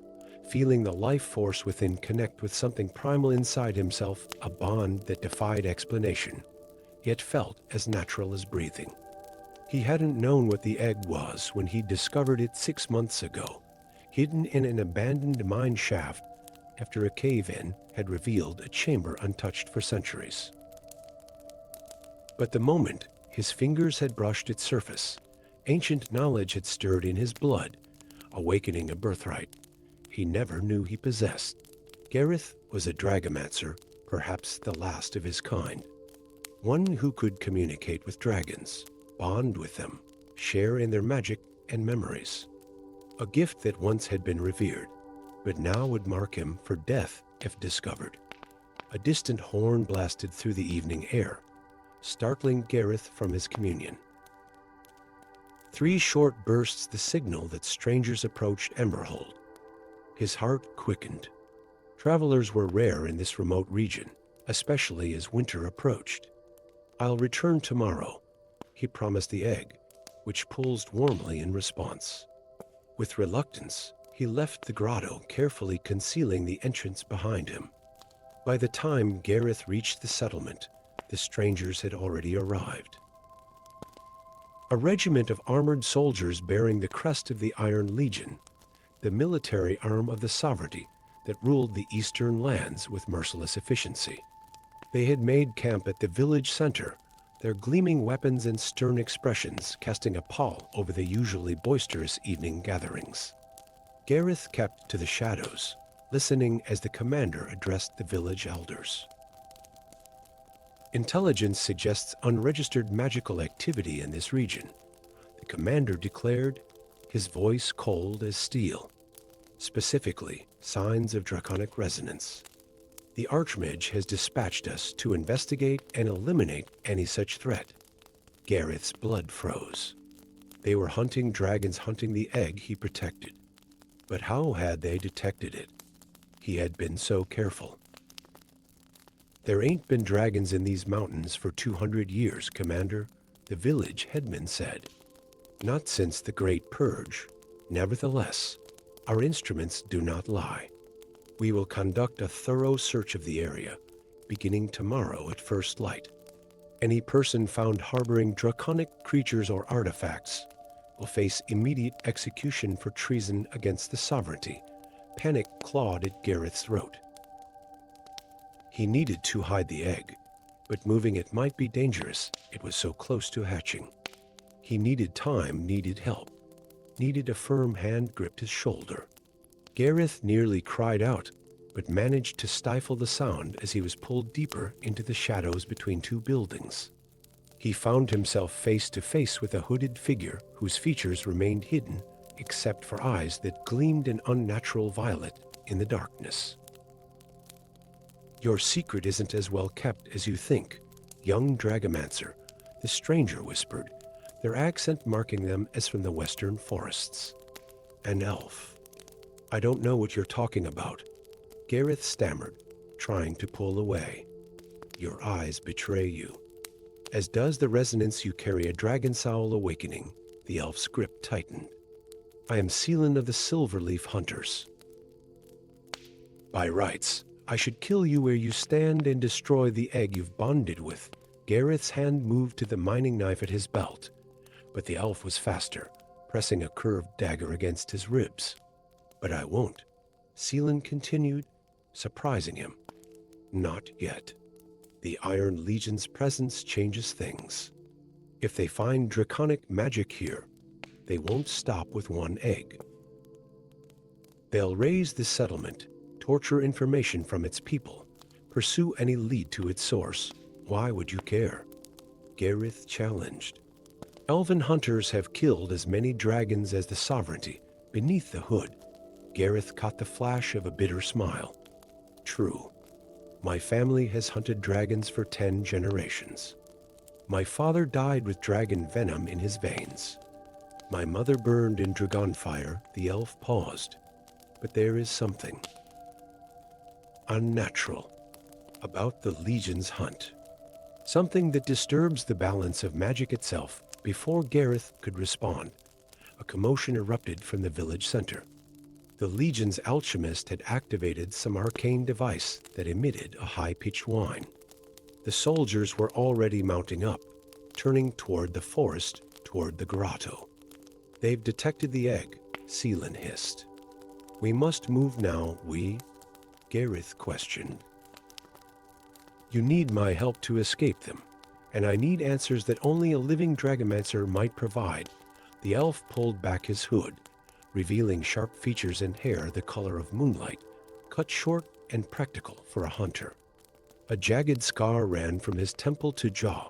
feeling the life force within connect with something primal inside himself, a bond that defied explanation, yet felt as natural as breathing. He hadn't known what the egg was when he discovered it 6 months ago, hidden in an abandoned mine shaft after a cave-in had revealed a chamber untouched for centuries. But the moment his fingers had brushed its surface, ancient knowledge had stirred in his blood, awakening a birthright he never knew he possessed. Gareth was a dragomancer, perhaps the last of his kind. One who could communicate with dragons, bond with them, share in their magic and memories. A gift that once had been revered, but now would mark him for death if discovered. A distant horn blasted through the evening air, startling Gareth from his communion. 3 short bursts, the signal that strangers approached Emberhold. His heart quickened. Travelers were rare in this remote region, especially as winter approached. "I'll return tomorrow," he promised the egg, which pulsed warmly in response. With reluctance, he left the grotto, carefully concealing the entrance behind him. By the time Gareth reached the settlement, the strangers had already arrived. A regiment of armored soldiers bearing the crest of the Iron Legion, the military arm of the sovereignty that ruled the eastern lands with merciless efficiency. They had made camp at the village center, their gleaming weapons and stern expressions casting a pall over the usually boisterous evening gatherings. Gareth kept to the shadows, listening as the commander addressed the village elders. Intelligence suggests unregistered magical activity in this region, the commander declared, his voice cold as steel. Specifically, signs of draconic resonance. The Archmage has dispatched us to investigate and eliminate any such threat. Gareth's blood froze. They were hunting dragons hunting the egg he protected. But how had they detected it? He had been so careful. There ain't been dragons in these mountains for 200 years, Commander, the village headman said. Not since the Great Purge. Nevertheless, our instruments do not lie. We will conduct a thorough search of the area, beginning tomorrow at first light. Any person found harboring draconic creatures or artifacts will face immediate execution for treason against the sovereignty. Panic clawed at Gareth's throat. He needed to hide the egg, but moving it might be dangerous. It was so close to hatching. He needed time, needed help, needed a firm hand gripped his shoulder. Gareth nearly cried out, but managed to stifle the sound as he was pulled deeper into the shadows between two buildings. He found himself face to face with a hooded figure whose features remained hidden except for eyes that gleamed an unnatural violet in the darkness. Your secret isn't as well kept as you think, young Dragomancer, the stranger whispered, their accent marking them as from the western forests. An elf. I don't know what you're talking about, Gareth stammered, trying to pull away. Your eyes betray you. As does the resonance you carry a dragon soul awakening, the elf's grip tightened. I am Seelan of the Silverleaf Hunters. By rights, I should kill you where you stand and destroy the egg you've bonded with. Gareth's hand moved to the mining knife at his belt, but the elf was faster, pressing a curved dagger against his ribs. But I won't, Seelan continued, surprising him. Not yet. The Iron Legion's presence changes things. If they find draconic magic here, they won't stop with one egg. They'll raise the settlement, torture information from its people, pursue any lead to its source. Why would you care? Gareth challenged. Elven hunters have killed as many dragons as the sovereignty. Beneath the hood, Gareth caught the flash of a bitter smile. True. My family has hunted dragons for 10 generations. My father died with dragon venom in his veins. My mother burned in dragonfire. The elf paused. But there is something unnatural about the Legion's hunt. Something that disturbs the balance of magic itself. Before Gareth could respond, a commotion erupted from the village center. The Legion's alchemist had activated some arcane device that emitted a high-pitched whine. The soldiers were already mounting up, turning toward the forest, toward the grotto. They've detected the egg, Seelan hissed. We must move now, Gareth questioned. You need my help to escape them, and I need answers that only a living Dragomancer might provide. The elf pulled back his hood, revealing sharp features and hair the color of moonlight, cut short and practical for a hunter. A jagged scar ran from his temple to jaw,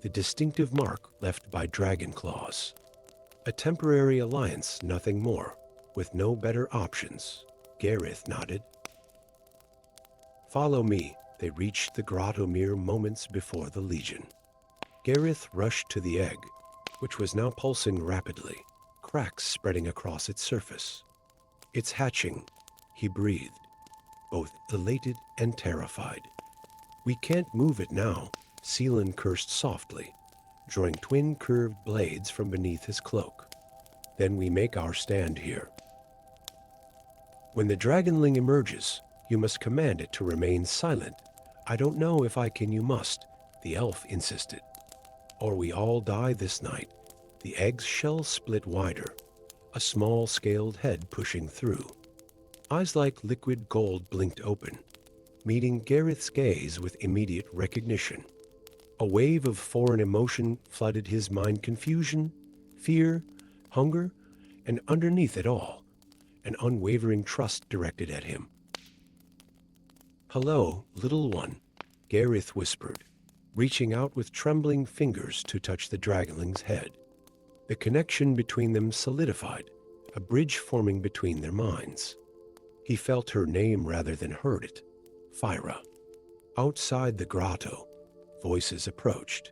the distinctive mark left by dragon claws. A temporary alliance, nothing more, with no better options. Gareth nodded. Follow me. They reached the grotto mere moments before the Legion. Gareth rushed to the egg, which was now pulsing rapidly, cracks spreading across its surface. It's hatching, he breathed, both elated and terrified. We can't move it now, Seelan cursed softly, drawing twin curved blades from beneath his cloak. Then we make our stand here. When the dragonling emerges, you must command it to remain silent. I don't know if I can, you must, the elf insisted. Or we all die this night. The egg's shell split wider, a small scaled head pushing through. Eyes like liquid gold blinked open, meeting Gareth's gaze with immediate recognition. A wave of foreign emotion flooded his mind, confusion, fear, hunger, and underneath it all, an unwavering trust directed at him. "Hello, little one," Gareth whispered, reaching out with trembling fingers to touch the dragonling's head. The connection between them solidified, a bridge forming between their minds. He felt her name rather than heard it. Fyra. Outside the grotto, voices approached.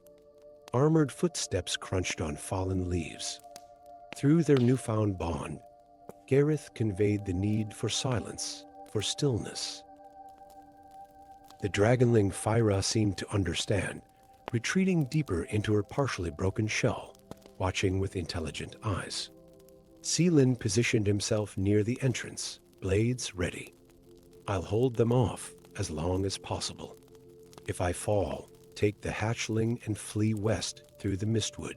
Armored footsteps crunched on fallen leaves. Through their newfound bond, Gareth conveyed the need for silence, for stillness. The dragonling Fyra seemed to understand, retreating deeper into her partially broken shell, watching with intelligent eyes. Seelan positioned himself near the entrance, blades ready. "I'll hold them off as long as possible. If I fall, take the hatchling and flee west through the mistwood.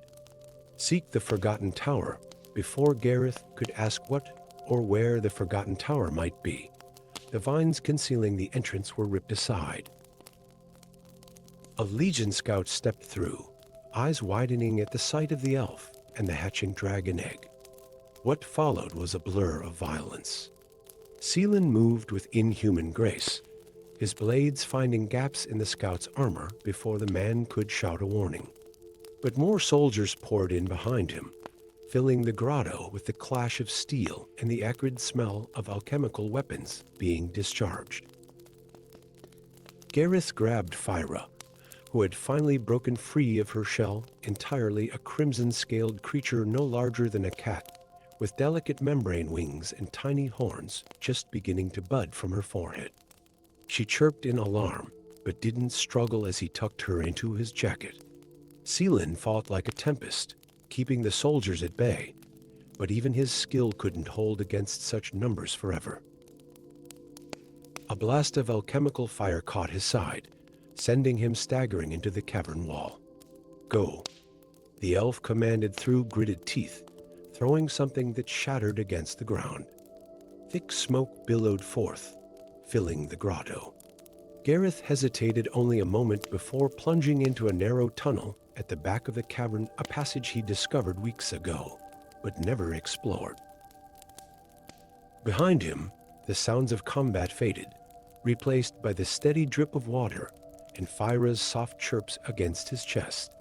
Seek the Forgotten Tower." Before Gareth could ask what or where the Forgotten Tower might be, the vines concealing the entrance were ripped aside. A Legion scout stepped through, eyes widening at the sight of the elf and the hatching dragon egg. What followed was a blur of violence. Seelan moved with inhuman grace, his blades finding gaps in the scout's armor before the man could shout a warning. But more soldiers poured in behind him, filling the grotto with the clash of steel and the acrid smell of alchemical weapons being discharged. Gareth grabbed Fyra, who had finally broken free of her shell, entirely a crimson-scaled creature no larger than a cat, with delicate membrane wings and tiny horns just beginning to bud from her forehead. She chirped in alarm, but didn't struggle as he tucked her into his jacket. Seelan fought like a tempest, keeping the soldiers at bay, but even his skill couldn't hold against such numbers forever. A blast of alchemical fire caught his side, sending him staggering into the cavern wall. "Go," the elf commanded through gritted teeth, throwing something that shattered against the ground. Thick smoke billowed forth, filling the grotto. Gareth hesitated only a moment before plunging into a narrow tunnel at the back of the cavern, a passage he discovered weeks ago, but never explored. Behind him, the sounds of combat faded, replaced by the steady drip of water and Fyra's soft chirps against his chest.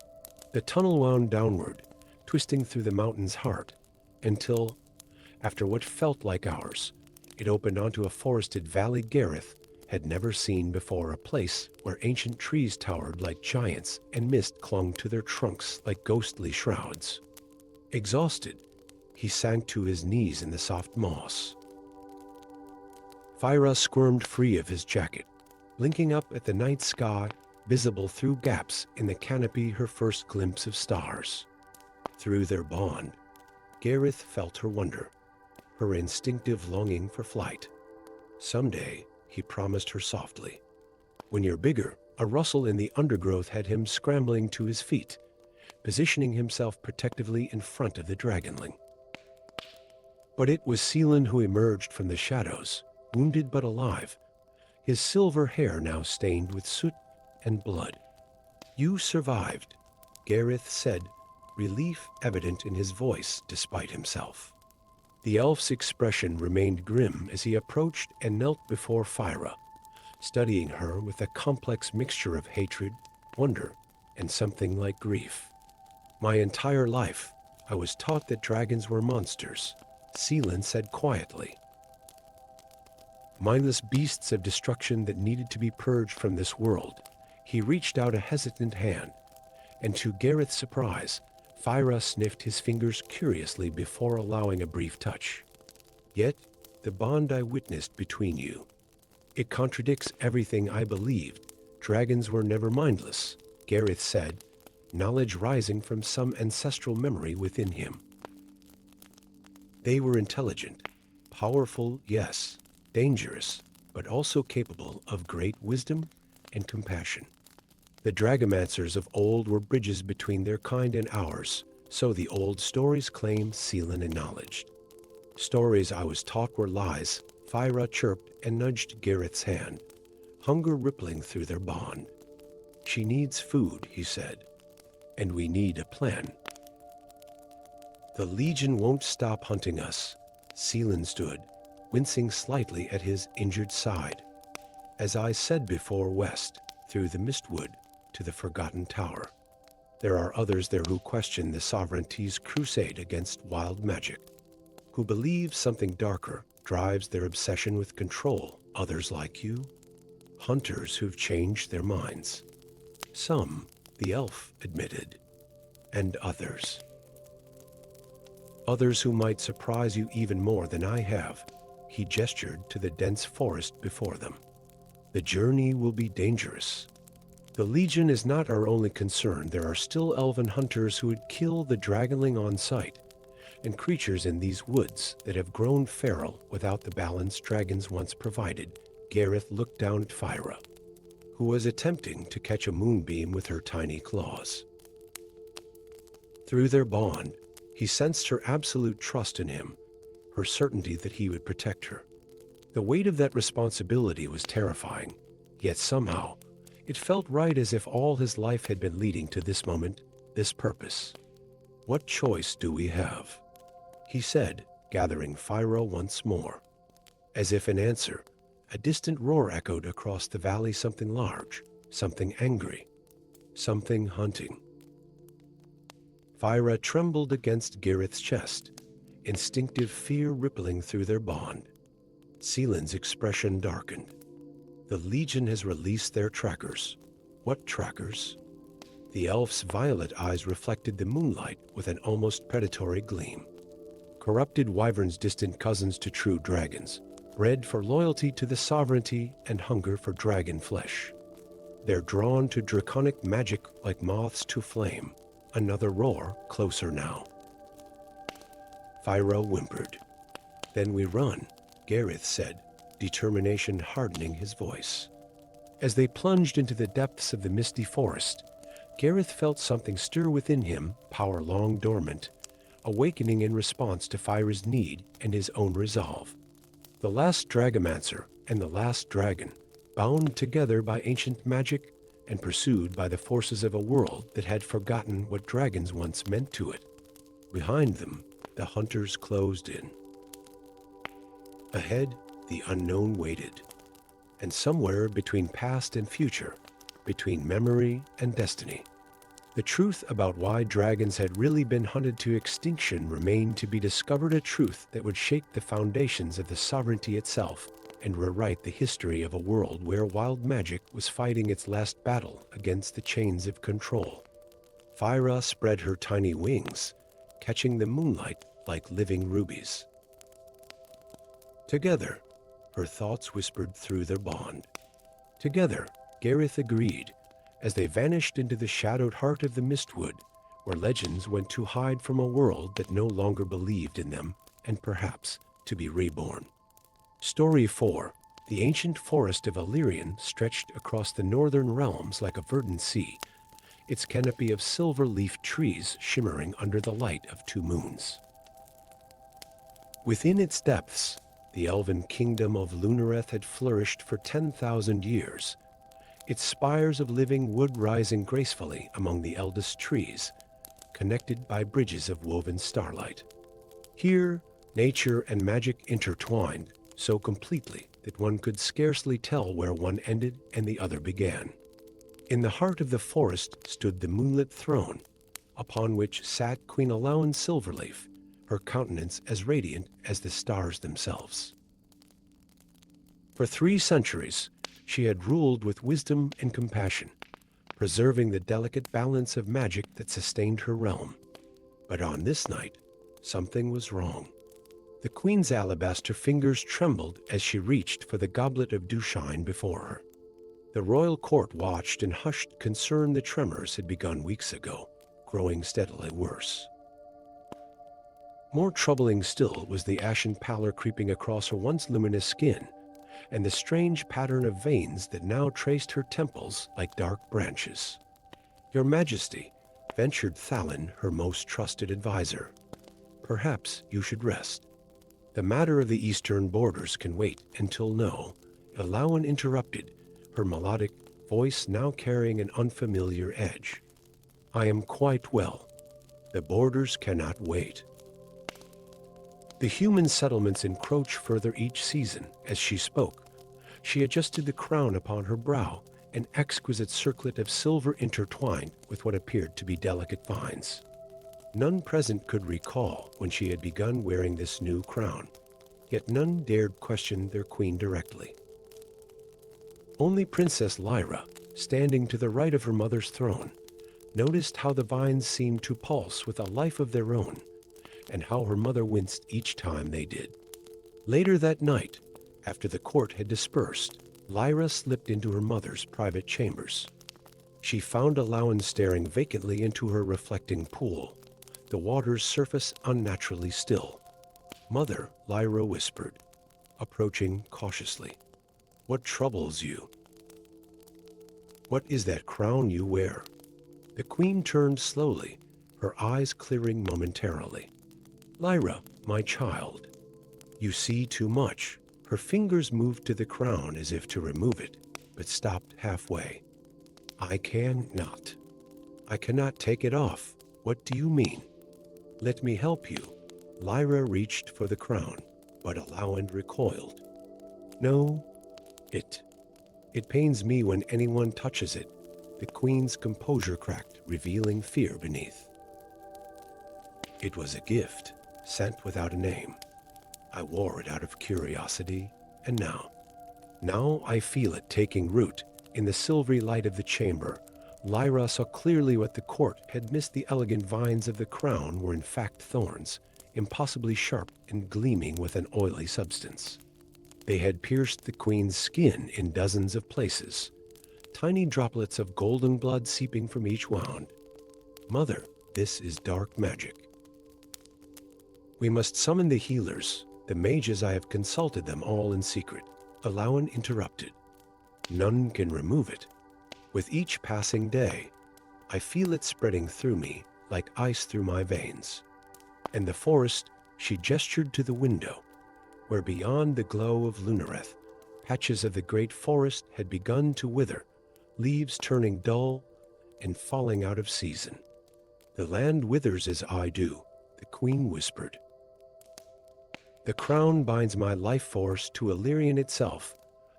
The tunnel wound downward, twisting through the mountain's heart, until, after what felt like hours, it opened onto a forested valley Gareth had never seen before, a place where ancient trees towered like giants and mist clung to their trunks like ghostly shrouds. Exhausted, he sank to his knees in the soft moss. Fyra squirmed free of his jacket, blinking up at the night sky, visible through gaps in the canopy, her first glimpse of stars. Through their bond, Gareth felt her wonder, her instinctive longing for flight. "Someday," he promised her softly. "When you're bigger," a rustle in the undergrowth had him scrambling to his feet, positioning himself protectively in front of the dragonling. But it was Seelan who emerged from the shadows, wounded but alive, his silver hair now stained with soot and blood. "You survived," Gareth said, relief evident in his voice despite himself. The elf's expression remained grim as he approached and knelt before Fyra, studying her with a complex mixture of hatred, wonder, and something like grief. "My entire life, I was taught that dragons were monsters," Seelan said quietly. "Mindless beasts of destruction that needed to be purged from this world." He reached out a hesitant hand, and to Gareth's surprise, Fyra sniffed his fingers curiously before allowing a brief touch. "Yet, the bond I witnessed between you, it contradicts everything I believed. Dragons were never mindless," Gareth said, knowledge rising from some ancestral memory within him. "They were intelligent, powerful, yes, dangerous, but also capable of great wisdom and compassion. The dragomancers of old were bridges between their kind and ours, so the old stories claim," Seelan acknowledged. "Stories I was taught were lies," Fyra chirped and nudged Gareth's hand, hunger rippling through their bond. "She needs food," he said, "and we need a plan." "The Legion won't stop hunting us." Seelan stood, wincing slightly at his injured side. As I said before, west, through the mistwood, to the forgotten tower. There are others there who question the sovereignty's crusade against wild magic, who believe something darker drives their obsession with control. Others like you, hunters who've changed their minds. Some, the elf admitted, and others. Others who might surprise you even more than I have. He gestured to the dense forest before them. The journey will be dangerous. The Legion is not our only concern. There are still elven hunters who would kill the dragonling on sight, and creatures in these woods that have grown feral without the balance dragons once provided. Gareth looked down at Fyra, who was attempting to catch a moonbeam with her tiny claws. Through their bond, he sensed her absolute trust in him, her certainty that he would protect her. The weight of that responsibility was terrifying, yet somehow, it felt right, as if all his life had been leading to this moment, this purpose. What choice do we have? He said, gathering Fyra once more. As if in answer, a distant roar echoed across the valley, something large, something angry, something hunting. Fyra trembled against Gareth's chest, instinctive fear rippling through their bond. Seelan's expression darkened. The Legion has released their trackers. What trackers? The elf's violet eyes reflected the moonlight with an almost predatory gleam. Corrupted wyverns, distant cousins to true dragons, bred for loyalty to the sovereignty and hunger for dragon flesh. They're drawn to draconic magic like moths to flame. Another roar, closer now. Fyra whimpered. Then we run, Gareth said, determination hardening his voice. As they plunged into the depths of the misty forest, Gareth felt something stir within him, power long dormant, awakening in response to Fyra's need and his own resolve. The last dragomancer and the last dragon, bound together by ancient magic and pursued by the forces of a world that had forgotten what dragons once meant to it. Behind them, the hunters closed in. Ahead, the unknown waited. And somewhere between past and future, between memory and destiny, the truth about why dragons had really been hunted to extinction remained to be discovered, a truth that would shake the foundations of the sovereignty itself and rewrite the history of a world where wild magic was fighting its last battle against the chains of control. Fyra spread her tiny wings, catching the moonlight like living rubies. Together, her thoughts whispered through their bond. Together, Gareth agreed, as they vanished into the shadowed heart of the mistwood, where legends went to hide from a world that no longer believed in them, and perhaps to be reborn. Story 4. The ancient forest of Illyrian stretched across the northern realms like a verdant sea, its canopy of silver-leaf trees shimmering under the light of 2 moons. Within its depths, the elven kingdom of Lunareth had flourished for 10,000 years, its spires of living wood rising gracefully among the eldest trees, connected by bridges of woven starlight. Here, nature and magic intertwined so completely that one could scarcely tell where one ended and the other began. In the heart of the forest stood the moonlit throne, upon which sat Queen Alaun Silverleaf, her countenance as radiant as the stars themselves. For 3 centuries, she had ruled with wisdom and compassion, preserving the delicate balance of magic that sustained her realm. But on this night, something was wrong. The queen's alabaster fingers trembled as she reached for the goblet of dewshine before her. The royal court watched in hushed concern. The tremors had begun weeks ago, growing steadily worse. More troubling still was the ashen pallor creeping across her once luminous skin, and the strange pattern of veins that now traced her temples like dark branches. "Your Majesty," ventured Thalin, her most trusted advisor, "perhaps you should rest. The matter of the eastern borders can wait until no." Alaun interrupted, her melodic voice now carrying an unfamiliar edge. "I am quite well. The borders cannot wait." The human settlements encroach further each season. As she spoke, She adjusted the crown upon her brow, an exquisite circlet of silver intertwined with what appeared to be delicate vines. None present could recall when she had begun wearing this new crown, yet none dared question their queen directly. Only Princess Lyra, standing to the right of her mother's throne, noticed how the vines seemed to pulse with a life of their own, and how her mother winced each time they did. Later that night, after the court had dispersed, Lyra slipped into her mother's private chambers. She found Alowan staring vacantly into her reflecting pool, the water's surface unnaturally still. "Mother," Lyra whispered, approaching cautiously. "What troubles you? What is that crown you wear?" The queen turned slowly, her eyes clearing momentarily. "Lyra, my child, you see too much." Her fingers moved to the crown as if to remove it, but stopped halfway. "I cannot. I cannot take it off. What do you mean?" "Let me help you." Lyra reached for the crown, but Alowan recoiled. "No, it pains me when anyone touches it." The queen's composure cracked, revealing fear beneath. "It was a gift, sent without a name. I wore it out of curiosity, and now I feel it taking root." In the silvery light of the chamber, Lyra saw clearly what the court had missed. The elegant vines of the crown were in fact thorns, impossibly sharp and gleaming with an oily substance. They had pierced the queen's skin in dozens of places, tiny droplets of golden blood seeping from each wound. "Mother, this is dark magic. We must summon the healers, the mages. I have consulted them all in secret." Alowan interrupted. "None can remove it. With each passing day, I feel it spreading through me like ice through my veins." And the forest, she gestured to the window, where beyond the glow of Lunareth, patches of the great forest had begun to wither, leaves turning dull and falling out of season. "The land withers as I do," the queen whispered. "The crown binds my life force to Illyrian itself.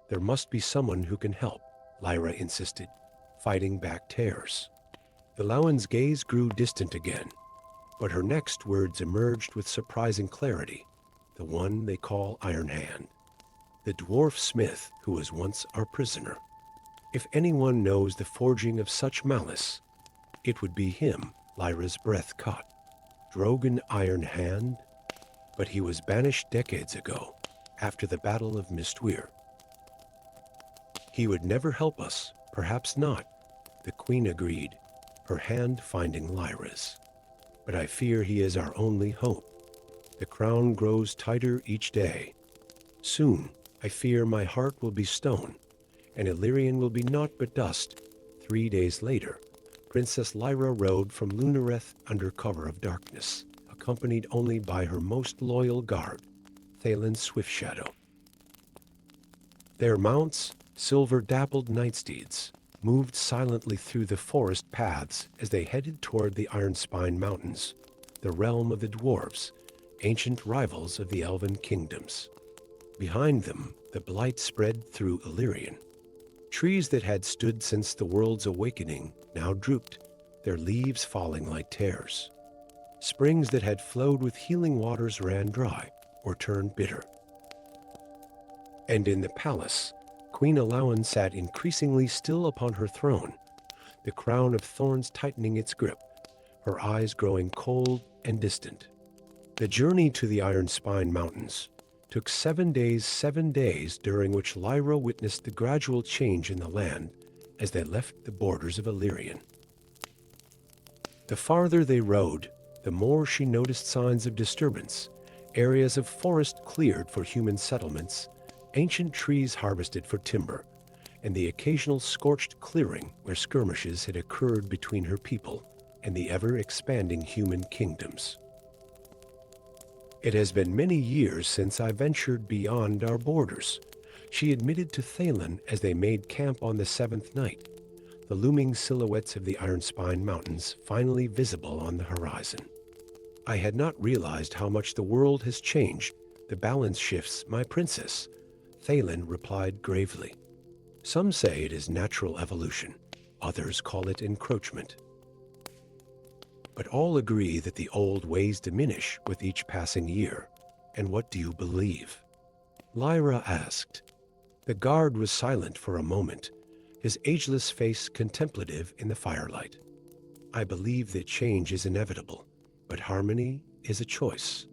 There must be someone who can help," Lyra insisted, fighting back tears. Alowan's gaze grew distant again, but her next words emerged with surprising clarity. "The one they call Iron Hand. The dwarf smith who was once our prisoner. If anyone knows the forging of such malice, it would be him." Lyra's breath caught. "Drogan Iron Hand? But he was banished decades ago, after the Battle of Mistweir. He would never help us, perhaps not," the queen agreed, her hand finding Lyra's. "But I fear he is our only hope. The crown grows tighter each day. Soon, I fear my heart will be stone, and Illyrian will be naught but dust." 3 days later, Princess Lyra rode from Lunareth under cover of darkness, accompanied only by her most loyal guard, Thalin's Swiftshadow. Their mounts, silver-dappled nightsteeds, moved silently through the forest paths as they headed toward the Ironspine Mountains, the realm of the Dwarves, ancient rivals of the elven kingdoms. Behind them, the blight spread through Illyrian. Trees that had stood since the world's awakening now drooped, their leaves falling like tears. Springs that had flowed with healing waters ran dry or turned bitter. And in the palace, Queen Alowan sat increasingly still upon her throne, the crown of thorns tightening its grip, her eyes growing cold and distant. The journey to the Ironspine Mountains took 7 days, during which Lyra witnessed the gradual change in the land as they left the borders of Illyrian. The farther they rode, the more she noticed signs of disturbance, areas of forest cleared for human settlements, ancient trees harvested for timber, and the occasional scorched clearing where skirmishes had occurred between her people and the ever-expanding human kingdoms. "It has been many years since I ventured beyond our borders," she admitted to Thalin as they made camp on the 7th night, the looming silhouettes of the Ironspine Mountains finally visible on the horizon. "I had not realized how much the world has changed. The balance shifts, my princess," Thalen replied gravely. Some say it is natural evolution, others call it encroachment. But all agree that the old ways diminish with each passing year. And what do you believe? Lyra asked. The guard was silent for a moment, his ageless face contemplative in the firelight. I believe that change is inevitable, but harmony is a choice.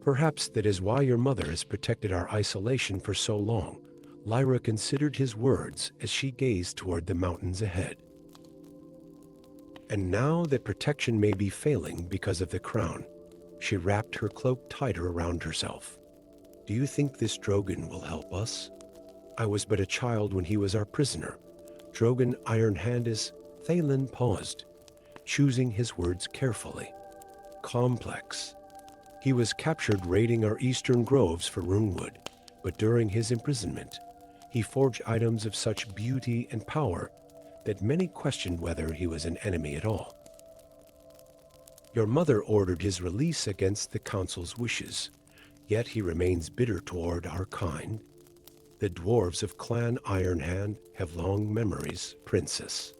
Perhaps that is why your mother has protected our isolation for so long. Lyra considered his words as she gazed toward the mountains ahead. And now that protection may be failing because of the crown, she wrapped her cloak tighter around herself. Do you think this Drogon will help us? I was but a child when he was our prisoner. Drogon Iron Hand is... Thalen paused, choosing his words carefully. Complex. He was captured raiding our eastern groves for runewood, but during his imprisonment, he forged items of such beauty and power that many questioned whether he was an enemy at all. Your mother ordered his release against the council's wishes, yet he remains bitter toward our kind. The dwarves of Clan Ironhand have long memories, Princess.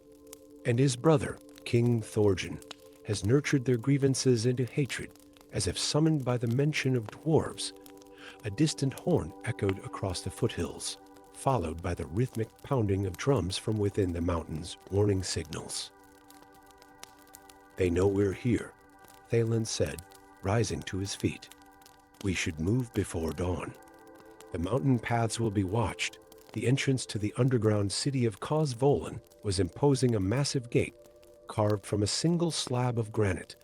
And his brother, King Thorjan, has nurtured their grievances into hatred, as if summoned by the mention of dwarves. A distant horn echoed across the foothills, followed by the rhythmic pounding of drums from within the mountains, warning signals. They know we're here, Thalen said, rising to his feet. We should move before dawn. The mountain paths will be watched. The entrance to the underground city of Cosvolan was imposing a massive gate, carved from a single slab of granite,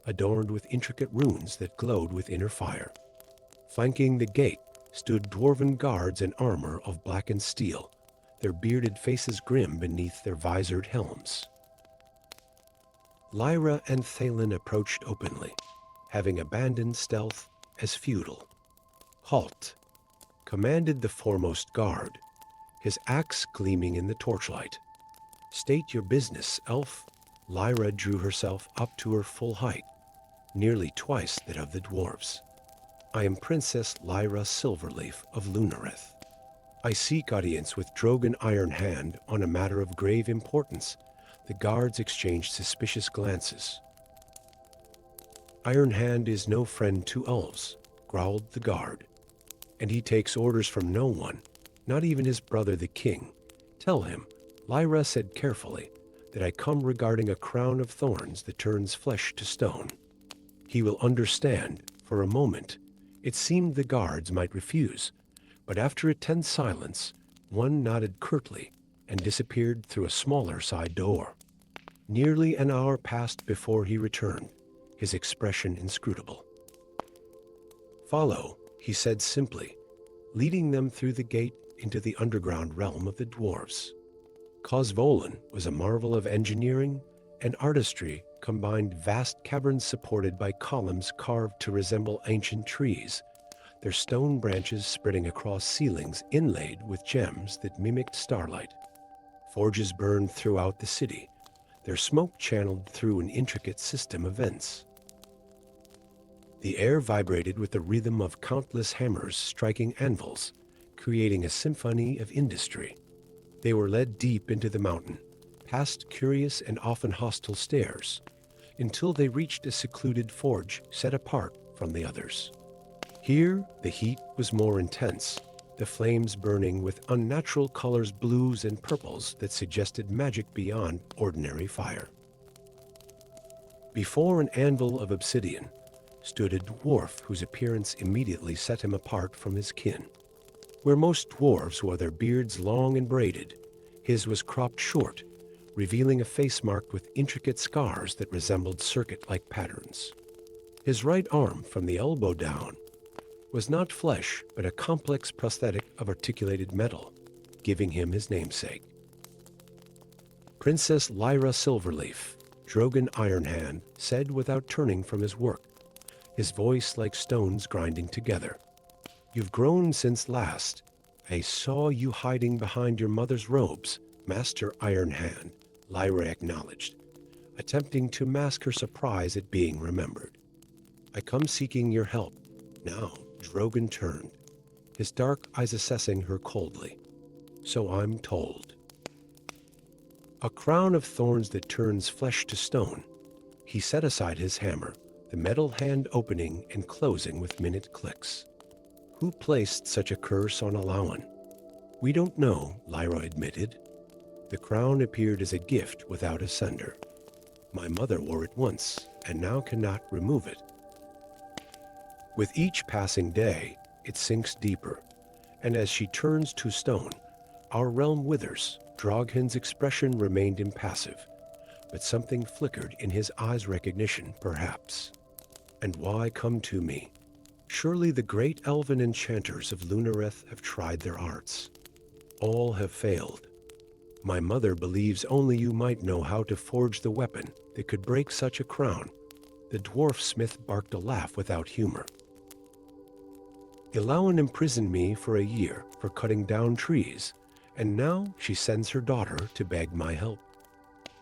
adorned with intricate runes that glowed with inner fire. Flanking the gate stood dwarven guards in armor of blackened steel, their bearded faces grim beneath their visored helms. Lyra and Thalen approached openly, having abandoned stealth as futile. Halt, commanded the foremost guard, his axe gleaming in the torchlight. State your business, elf. Lyra drew herself up to her full height, nearly twice that of the dwarves. I am Princess Lyra Silverleaf of Lunareth. I seek audience with Drogon Ironhand on a matter of grave importance. The guards exchanged suspicious glances. Ironhand is no friend to elves, growled the guard, and he takes orders from no one, not even his brother the king. Tell him, Lyra said carefully, that I come regarding a crown of thorns that turns flesh to stone. He will understand. For a moment, it seemed the guards might refuse, but after a tense silence, one nodded curtly and disappeared through a smaller side door. Nearly an hour passed before he returned, his expression inscrutable. Follow, he said simply, leading them through the gate into the underground realm of the dwarves. Cosvolan was a marvel of engineering and artistry, combined vast caverns supported by columns carved to resemble ancient trees, their stone branches spreading across ceilings inlaid with gems that mimicked starlight. Forges burned throughout the city, their smoke channeled through an intricate system of vents. The air vibrated with the rhythm of countless hammers striking anvils, creating a symphony of industry. They were led deep into the mountain, past curious and often hostile stairs, until they reached a secluded forge set apart from the others. Here, the heat was more intense, the flames burning with unnatural colors, blues and purples that suggested magic beyond ordinary fire. Before an anvil of obsidian stood a dwarf whose appearance immediately set him apart from his kin. Where most dwarves wore their beards long and braided, his was cropped short, revealing a face marked with intricate scars that resembled circuit-like patterns. His right arm, from the elbow down, was not flesh, but a complex prosthetic of articulated metal, giving him his namesake. Princess Lyra Silverleaf, Drogon Ironhand, said without turning from his work, his voice like stones grinding together. You've grown since last. I saw you hiding behind your mother's robes, Master Ironhand, Lyra acknowledged, attempting to mask her surprise at being remembered. I come seeking your help. Now, Drogon turned. his dark eyes assessing her coldly. So I'm told. A crown of thorns that turns flesh to stone. He set aside his hammer, the metal hand opening and closing with minute clicks. Who placed such a curse on Alawan? We don't know, Lyra admitted. The crown appeared as a gift without a sender. My mother wore it once, and now cannot remove it. With each passing day, it sinks deeper, and as she turns to stone, our realm withers. Droghin's expression remained impassive, but something flickered in his eyes, recognition, perhaps. And why come to me? Surely the great elven enchanters of Lunareth have tried their arts. All have failed. My mother believes only you might know how to forge the weapon that could break such a crown. The dwarf smith barked a laugh without humor. Ilawan imprisoned me for a year for cutting down trees, and now she sends her daughter to beg my help.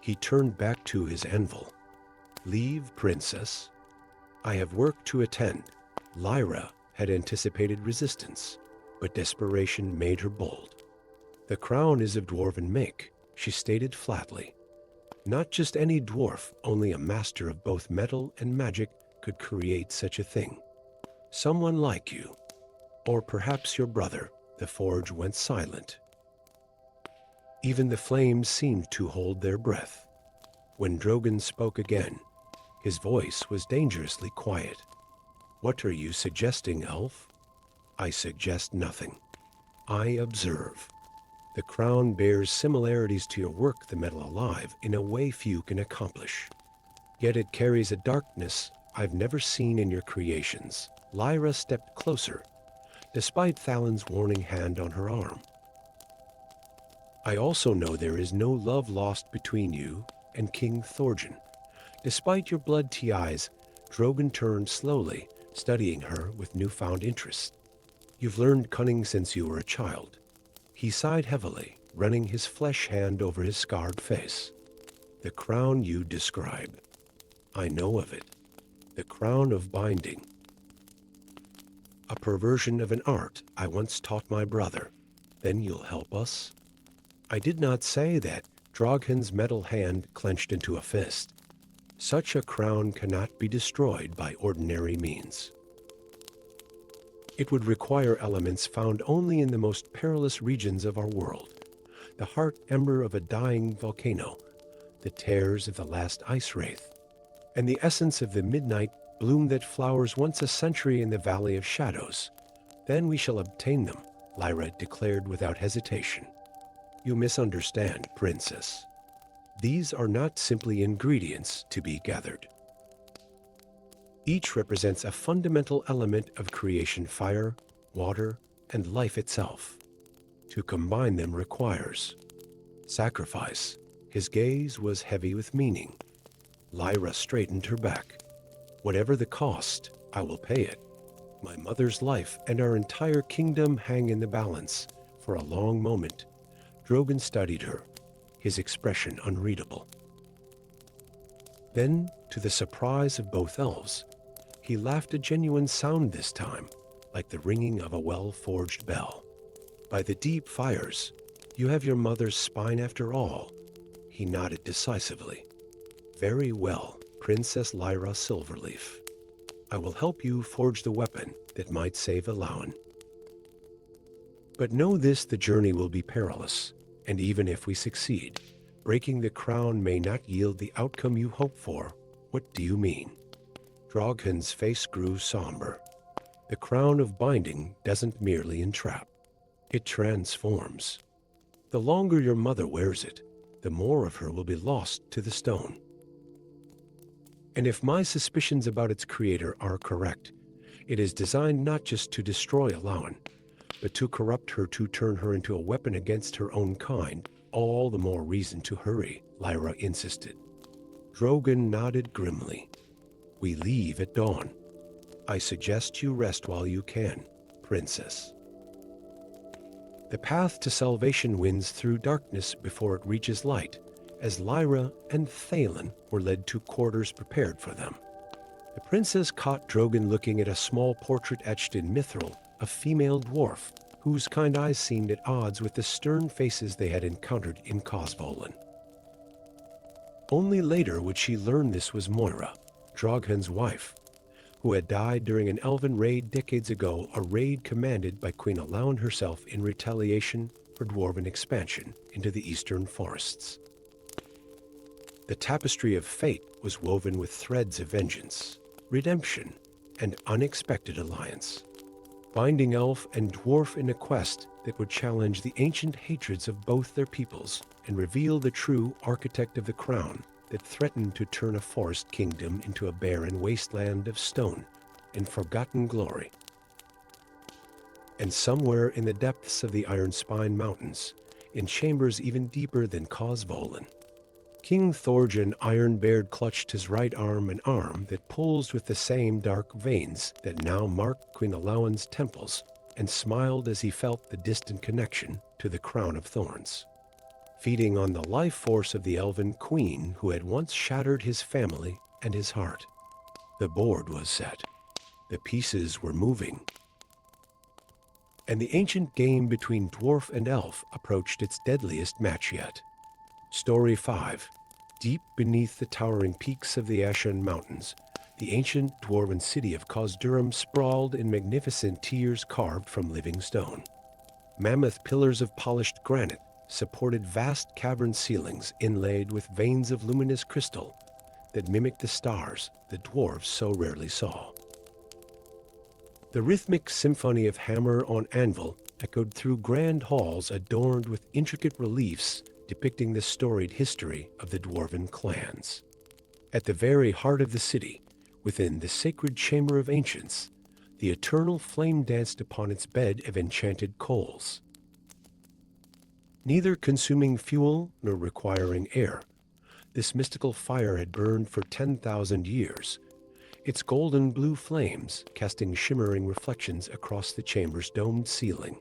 He turned back to his anvil. Leave, princess. I have work to attend. Lyra had anticipated resistance, but desperation made her bold. The crown is of dwarven make, she stated flatly. Not just any dwarf, only a master of both metal and magic could create such a thing. Someone like you. Or perhaps your brother. The forge went silent. Even the flames seemed to hold their breath. When Drogon spoke again, his voice was dangerously quiet. What are you suggesting, elf? I suggest nothing. I observe. The crown bears similarities to your work, the metal alive, in a way few can accomplish. Yet it carries a darkness I've never seen in your creations. Lyra stepped closer, despite Thalin's warning hand on her arm. I also know there is no love lost between you and King Thorgin. Despite your blood ties, Drogon turned slowly, studying her with newfound interest. You've learned cunning since you were a child. He sighed heavily, running his flesh hand over his scarred face. The crown you describe. I know of it. The crown of binding. A perversion of an art I once taught my brother. Then you'll help us? I did not say that. Droghin's metal hand clenched into a fist. Such a crown cannot be destroyed by ordinary means. It would require elements found only in the most perilous regions of our world. The heart ember of a dying volcano, the tears of the last ice wraith, and the essence of the midnight bloom that flowers once a century in the Valley of Shadows. Then we shall obtain them, Lyra declared without hesitation. You misunderstand, princess. These are not simply ingredients to be gathered. Each represents a fundamental element of creation: fire, water, and life itself. To combine them requires sacrifice. His gaze was heavy with meaning. Lyra straightened her back. Whatever the cost, I will pay it. My mother's life and our entire kingdom hang in the balance. For a long moment, Drogon studied her, his expression unreadable. Then, to the surprise of both elves, he laughed, a genuine sound this time, like the ringing of a well-forged bell. By the deep fires, you have your mother's spine after all. He nodded decisively. Very well, Princess Lyra Silverleaf. I will help you forge the weapon that might save Alawan. But know this, the journey will be perilous, and even if we succeed, breaking the crown may not yield the outcome you hope for. What do you mean? Droghin's face grew somber. The crown of binding doesn't merely entrap. It transforms. The longer your mother wears it, the more of her will be lost to the stone. And if my suspicions about its creator are correct, it is designed not just to destroy Alawan, but to corrupt her, to turn her into a weapon against her own kind. All the more reason to hurry, Lyra insisted. Drogon nodded grimly. We leave at dawn. I suggest you rest while you can, princess. The path to salvation wins through darkness before it reaches light, as Lyra and Thalin were led to quarters prepared for them. The princess caught Drogon looking at a small portrait etched in mithril a female dwarf, whose kind eyes seemed at odds with the stern faces they had encountered in Cosvolen. Only later would she learn this was Moira, Droghan's wife, who had died during an elven raid decades ago, a raid commanded by Queen Elaun herself in retaliation for dwarven expansion into the eastern forests. The tapestry of fate was woven with threads of vengeance, redemption, and unexpected alliance, binding elf and dwarf in a quest that would challenge the ancient hatreds of both their peoples and reveal the true architect of the crown that threatened to turn a forest kingdom into a barren wasteland of stone and forgotten glory. And somewhere in the depths of the Iron Spine Mountains, in chambers even deeper than Cosvolen, King Thorjan Ironbeard clutched his right arm, an arm that pulsed with the same dark veins that now marked Queen Elaun's temples, and smiled as he felt the distant connection to the crown of thorns, feeding on the life force of the elven queen who had once shattered his family and his heart. The board was set. The pieces were moving. And the ancient game between dwarf and elf approached its deadliest match yet. Story 5. Deep beneath the towering peaks of the Ashen Mountains, the ancient dwarven city of Cosdurum sprawled in magnificent tiers carved from living stone. Mammoth pillars of polished granite supported vast cavern ceilings inlaid with veins of luminous crystal that mimicked the stars the dwarves so rarely saw. The rhythmic symphony of hammer on anvil echoed through grand halls adorned with intricate reliefs depicting the storied history of the dwarven clans. At the very heart of the city, within the sacred chamber of ancients, the eternal flame danced upon its bed of enchanted coals. Neither consuming fuel nor requiring air, this mystical fire had burned for 10,000 years, its golden blue flames casting shimmering reflections across the chamber's domed ceiling.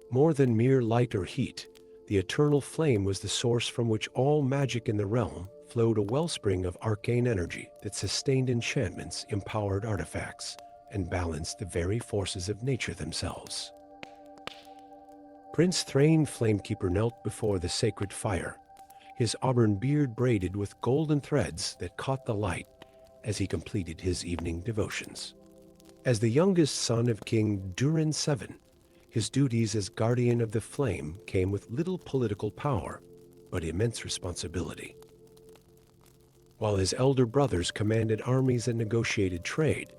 More than mere light or heat, the eternal flame was the source from which all magic in the realm flowed, a wellspring of arcane energy that sustained enchantments, empowered artifacts, and balanced the very forces of nature themselves. Prince Thrain Flamekeeper knelt before the sacred fire, his auburn beard braided with golden threads that caught the light as he completed his evening devotions. As the youngest son of King Durin VII, his duties as guardian of the flame came with little political power, but immense responsibility. While his elder brothers commanded armies and negotiated trade,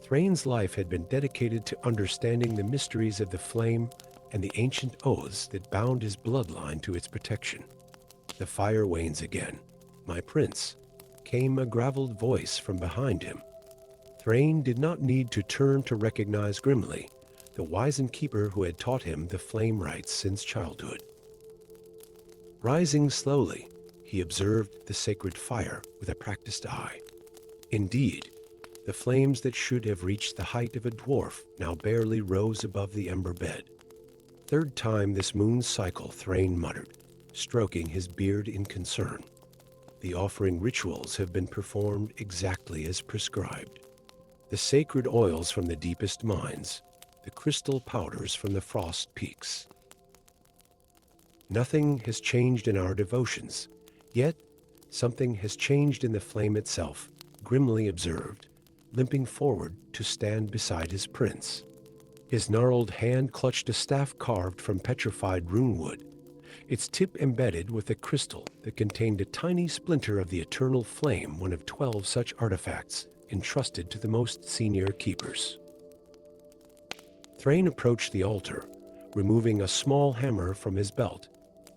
Thrain's life had been dedicated to understanding the mysteries of the flame and the ancient oaths that bound his bloodline to its protection. "The fire wanes again, my prince," came a graveled voice from behind him. Thrain did not need to turn to recognize Grimly, the wizened keeper who had taught him the flame rites since childhood. Rising slowly, he observed the sacred fire with a practiced eye. Indeed, the flames that should have reached the height of a dwarf now barely rose above the ember bed. "Third time this moon cycle," Thrain muttered, stroking his beard in concern. "The offering rituals have been performed exactly as prescribed. The sacred oils from the deepest mines, the crystal powders from the frost peaks. Nothing has changed in our devotions, yet something has changed in the flame itself," Grimly observed, limping forward to stand beside his prince. His gnarled hand clutched a staff carved from petrified runewood, its tip embedded with a crystal that contained a tiny splinter of the eternal flame, one of 12 such artifacts entrusted to the most senior keepers. Thrain approached the altar, removing a small hammer from his belt,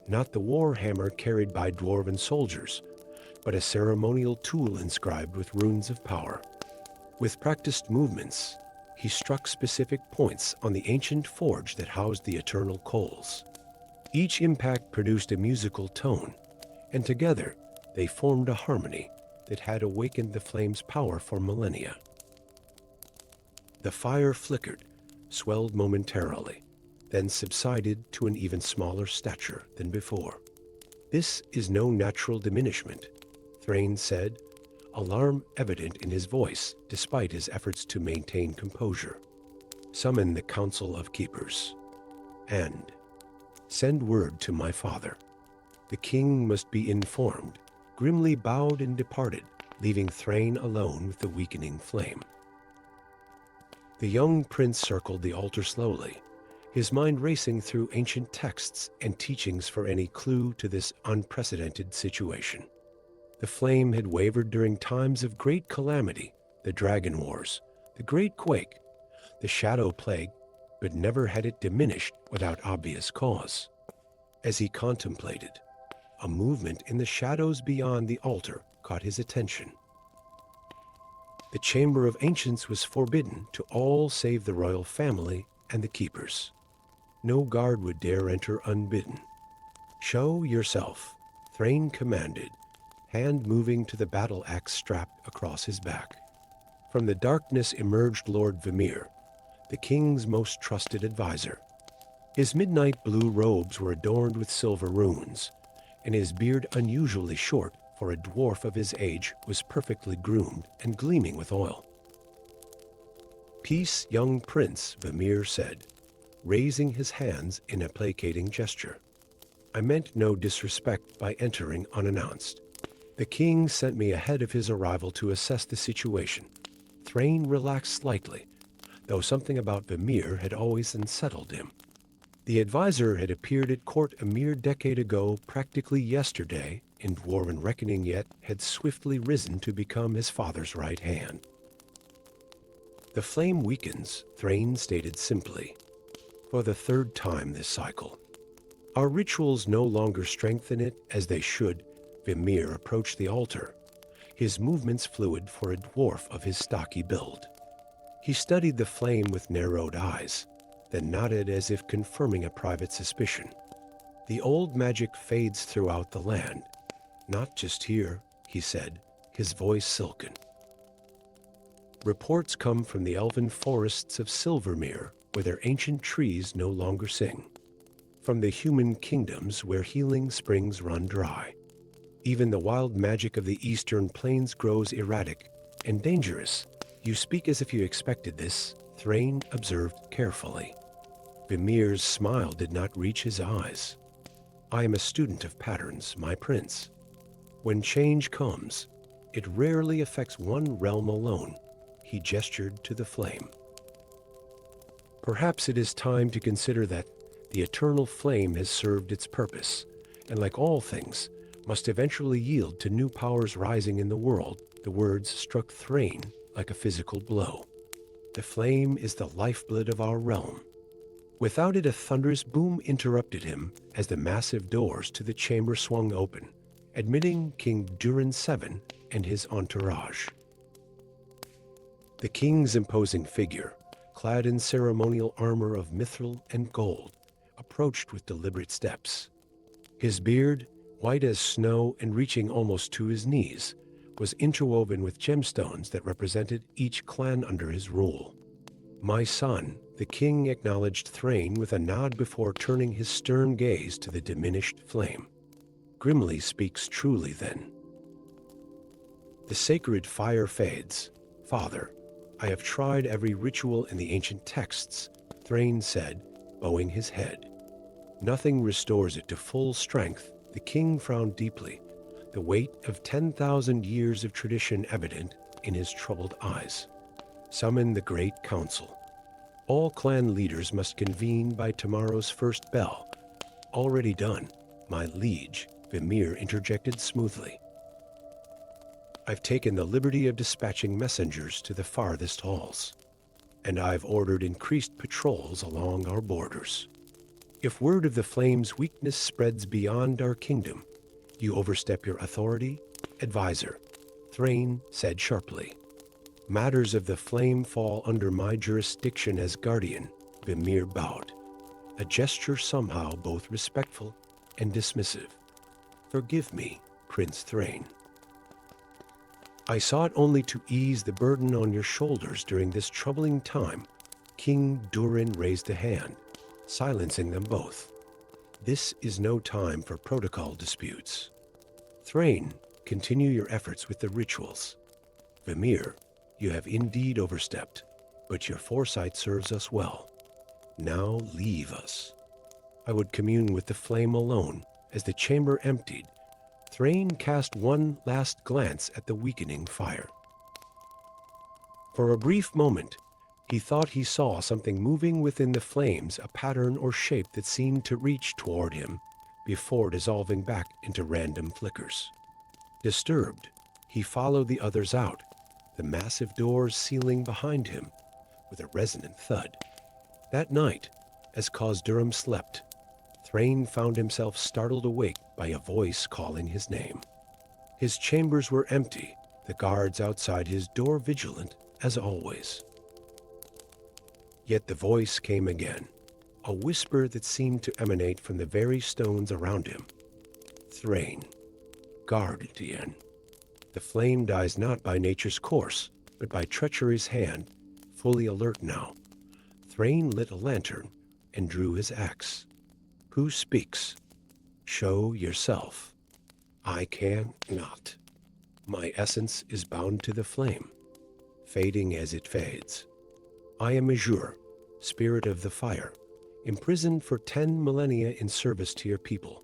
not the war hammer carried by dwarven soldiers, but a ceremonial tool inscribed with runes of power. With practiced movements, he struck specific points on the ancient forge that housed the eternal coals. Each impact produced a musical tone, and together they formed a harmony that had awakened the flame's power for millennia. The fire flickered, swelled momentarily, then subsided to an even smaller stature than before. "This is no natural diminishment," Thrain said, alarm evident in his voice despite his efforts to maintain composure. Summon the Council of Keepers, and send word to my father. The king must be informed. Grimly bowed and departed, leaving Thrain alone with the weakening flame. The young prince circled the altar slowly, his mind racing through ancient texts and teachings for any clue to this unprecedented situation. The flame had wavered during times of great calamity, the Dragon Wars, the Great Quake, the Shadow Plague, but never had it diminished without obvious cause. As he contemplated, a movement in the shadows beyond the altar caught his attention. The Chamber of Ancients was forbidden to all save the royal family and the keepers. No guard would dare enter unbidden. Show yourself, Thrain commanded, hand moving to the battle axe strapped across his back. From the darkness emerged Lord Vimir, the king's most trusted advisor. His midnight blue robes were adorned with silver runes, and his beard, unusually short for a dwarf of his age, was perfectly groomed and gleaming with oil. "Peace, young prince," Vimir said, raising his hands in a placating gesture. "I meant no disrespect by entering unannounced. The king sent me ahead of his arrival to assess the situation." Thrain relaxed slightly, though something about Vimir had always unsettled him. The advisor had appeared at court a mere decade ago, practically yesterday, in dwarven reckoning, yet had swiftly risen to become his father's right hand. "The flame weakens," Thrain stated simply, "for the third time this cycle. Our rituals no longer strengthen it as they should." Vimir approached the altar, his movements fluid for a dwarf of his stocky build. He studied the flame with narrowed eyes, then nodded as if confirming a private suspicion. "The old magic fades throughout the land. Not just here," he said, his voice silken. "Reports come from the elven forests of Silvermere, where their ancient trees no longer sing. From the human kingdoms where healing springs run dry. Even the wild magic of the eastern plains grows erratic and dangerous." "You speak as if you expected this," Thrain observed carefully. Vimir's smile did not reach his eyes. "I am a student of patterns, my prince. When change comes, it rarely affects one realm alone." He gestured to the flame. "Perhaps it is time to consider that the eternal flame has served its purpose, and like all things, must eventually yield to new powers rising in the world." The words struck Thrain like a physical blow. "The flame is the lifeblood of our realm." Without it, a thunderous boom interrupted him as the massive doors to the chamber swung open, admitting King Durin VII and his entourage. The king's imposing figure, clad in ceremonial armor of mithril and gold, approached with deliberate steps. His beard, white as snow and reaching almost to his knees, was interwoven with gemstones that represented each clan under his rule. "My son," the king acknowledged Thrain with a nod before turning his stern gaze to the diminished flame. "Grimly speaks truly, then. The sacred fire fades. Father, I have tried every ritual in the ancient texts," Thrain said, bowing his head. "Nothing restores it to full strength." The king frowned deeply, the weight of 10,000 years of tradition evident in his troubled eyes. "Summon the Great Council. All clan leaders must convene by tomorrow's first bell." "Already done, my liege," Vimir interjected smoothly. "I've taken the liberty of dispatching messengers to the farthest halls, and I've ordered increased patrols along our borders. If word of the flame's weakness spreads beyond our kingdom, you overstep your authority, advisor," Thrain said sharply. "Matters of the flame fall under my jurisdiction as guardian." Vimir bowed, a gesture somehow both respectful and dismissive. "Forgive me, Prince Thrain. I sought only to ease the burden on your shoulders during this troubling time." King Durin raised a hand, silencing them both. "This is no time for protocol disputes. Thrain, continue your efforts with the rituals. Vimir, you have indeed overstepped. but your foresight serves us well. Now leave us." I would commune with the flame alone. As the chamber emptied, Thrain cast one last glance at the weakening fire. For a brief moment, he thought he saw something moving within the flames, a pattern or shape that seemed to reach toward him before dissolving back into random flickers. Disturbed, he followed the others out, the massive doors sealing behind him with a resonant thud. That night, as Cosdurum slept, Thrain found himself startled awake by a voice calling his name. His chambers were empty, the guards outside his door vigilant as always. Yet the voice came again, a whisper that seemed to emanate from the very stones around him. "Thrain, guardian." The flame dies not by nature's course, but by treachery's hand. Fully alert now, Thrain lit a lantern and drew his axe. "Who speaks? Show yourself." "I can not. My essence is bound to the flame, fading as it fades. I am Azure, spirit of the fire, imprisoned for 10 millennia in service to your people."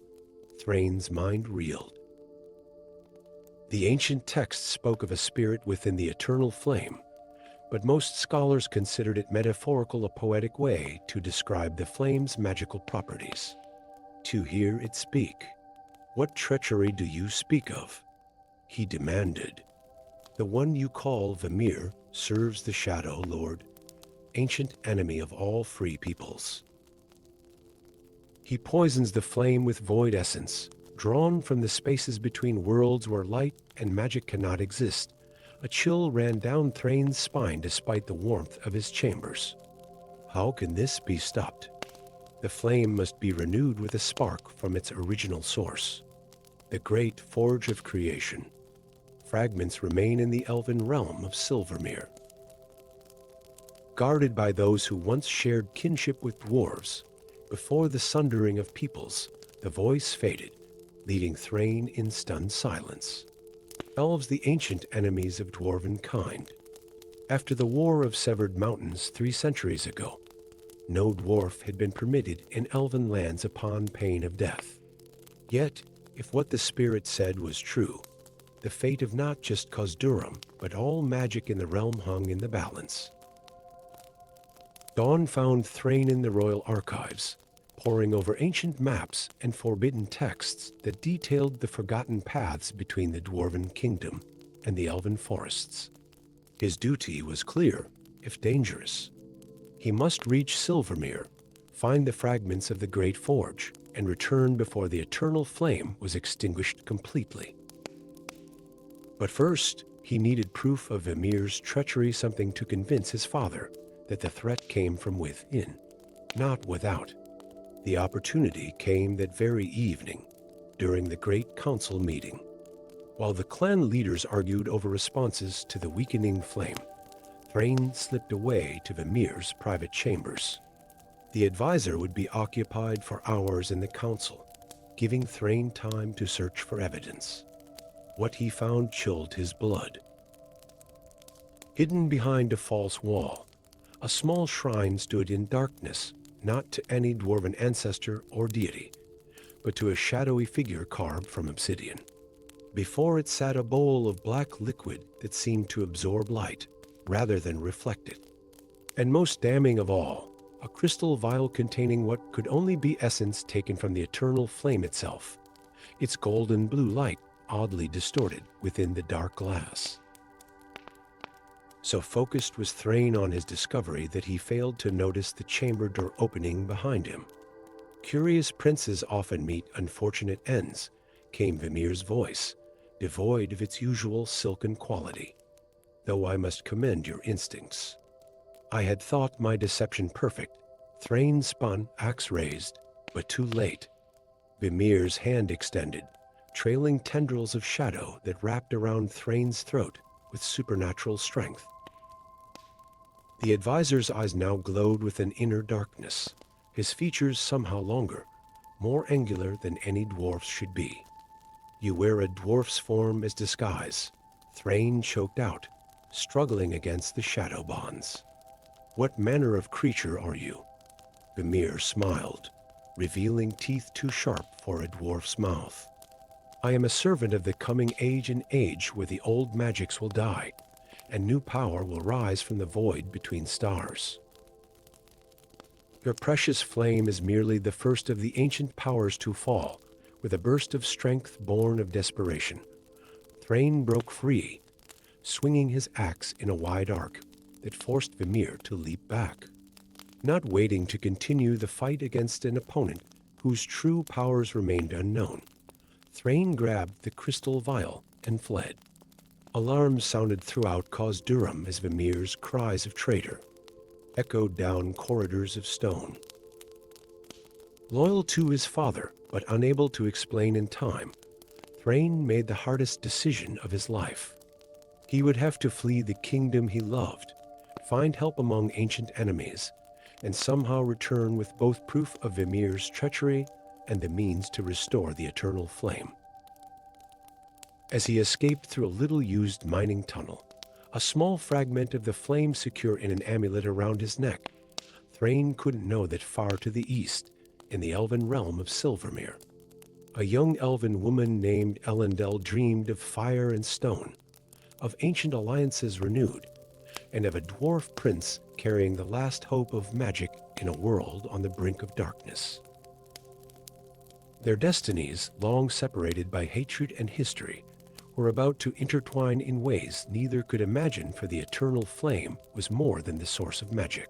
Thrain's mind reeled. The ancient texts spoke of a spirit within the eternal flame, but most scholars considered it metaphorical, a poetic way to describe the flame's magical properties. To hear it speak, "What treachery do you speak of?" he demanded. "The one you call Vimir serves the Shadow Lord, ancient enemy of all free peoples. He poisons the flame with void essence, drawn from the spaces between worlds where light and magic cannot exist." A chill ran down Thrain's spine despite the warmth of his chambers. How can this be stopped? The flame must be renewed with a spark from its original source. The great forge of creation. Fragments remain in the elven realm of Silvermere, guarded by those who once shared kinship with dwarves. Before the sundering of peoples, the voice faded, leaving Thrain in stunned silence. Elves, the ancient enemies of dwarven kind. After the War of Severed Mountains 3 centuries ago, no dwarf had been permitted in elven lands upon pain of death. Yet, if what the spirit said was true, the fate of not just Cosdurum, but all magic in the realm hung in the balance. Dawn found Thrain in the royal archives, poring over ancient maps and forbidden texts that detailed the forgotten paths between the dwarven kingdom and the elven forests. His duty was clear, if dangerous. He must reach Silvermere, find the fragments of the Great Forge, and return before the eternal flame was extinguished completely. But first, he needed proof of Vimir's treachery, something to convince his father that the threat came from within, not without. The opportunity came that very evening, during the Great Council meeting. While the clan leaders argued over responses to the weakening flame, Thrain slipped away to Vimir's private chambers. The advisor would be occupied for hours in the council, giving Thrain time to search for evidence. What he found chilled his blood. Hidden behind a false wall, a small shrine stood in darkness, not to any dwarven ancestor or deity, but to a shadowy figure carved from obsidian. Before it sat a bowl of black liquid that seemed to absorb light rather than reflect it. And most damning of all, a crystal vial containing what could only be essence taken from the eternal flame itself, its golden blue light oddly distorted within the dark glass. So focused was Thrain on his discovery that he failed to notice the chamber door opening behind him. "Curious princes often meet unfortunate ends," came Vimir's voice, devoid of its usual silken quality. "Though I must commend your instincts." I had thought my deception perfect. Thrain spun, axe raised, but too late. Vimir's hand extended, trailing tendrils of shadow that wrapped around Thrain's throat with supernatural strength. The advisor's eyes now glowed with an inner darkness, his features somehow longer, more angular than any dwarf's should be. "You wear a dwarf's form as disguise," Thrain choked out, struggling against the shadow bonds. What manner of creature are you? Vimir smiled, revealing teeth too sharp for a dwarf's mouth. I am a servant of the coming age, an age where the old magics will die, and new power will rise from the void between stars. Your precious flame is merely the first of the ancient powers to fall, with a burst of strength born of desperation. Thrain broke free, swinging his axe in a wide arc that forced Vimir to leap back. Not waiting to continue the fight against an opponent whose true powers remained unknown, Thrain grabbed the crystal vial and fled. Alarms sounded throughout Cause Durham as Vimir's cries of traitor echoed down corridors of stone. Loyal to his father, but unable to explain in time, Thrain made the hardest decision of his life. He would have to flee the kingdom he loved, find help among ancient enemies, and somehow return with both proof of Vimir's treachery and the means to restore the eternal flame. As he escaped through a little-used mining tunnel, a small fragment of the flame secure in an amulet around his neck, Thrain couldn't know that far to the east, in the elven realm of Silvermere, a young elven woman named Elendel dreamed of fire and stone, of ancient alliances renewed, and of a dwarf prince carrying the last hope of magic in a world on the brink of darkness. Their destinies, long separated by hatred and history, were about to intertwine in ways neither could imagine, for the eternal flame was more than the source of magic.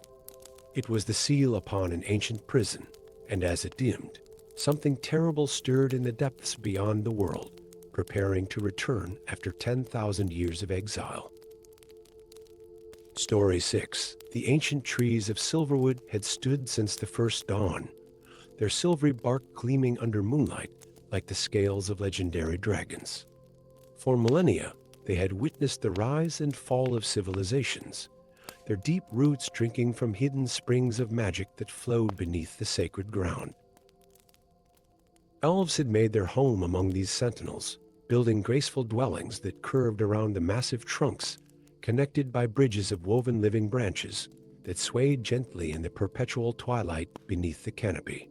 It was the seal upon an ancient prison, and as it dimmed, something terrible stirred in the depths beyond the world, preparing to return after 10,000 years of exile. Story 6. The ancient trees of Silverwood had stood since the first dawn, their silvery bark gleaming under moonlight like the scales of legendary dragons. For millennia, they had witnessed the rise and fall of civilizations, their deep roots drinking from hidden springs of magic that flowed beneath the sacred ground. Elves had made their home among these sentinels, building graceful dwellings that curved around the massive trunks, connected by bridges of woven living branches that swayed gently in the perpetual twilight beneath the canopy.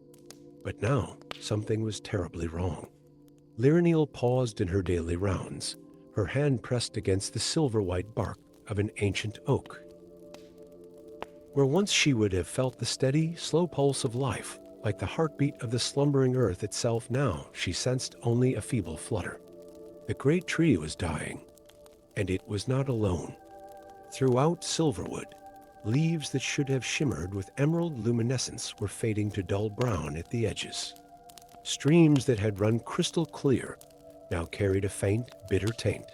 But now, something was terribly wrong. Lirinil paused in her daily rounds, her hand pressed against the silver-white bark of an ancient oak. Where once she would have felt the steady, slow pulse of life, like the heartbeat of the slumbering earth itself, now she sensed only a feeble flutter. The great tree was dying, and it was not alone. Throughout Silverwood, leaves that should have shimmered with emerald luminescence were fading to dull brown at the edges. Streams that had run crystal clear now carried a faint, bitter taint.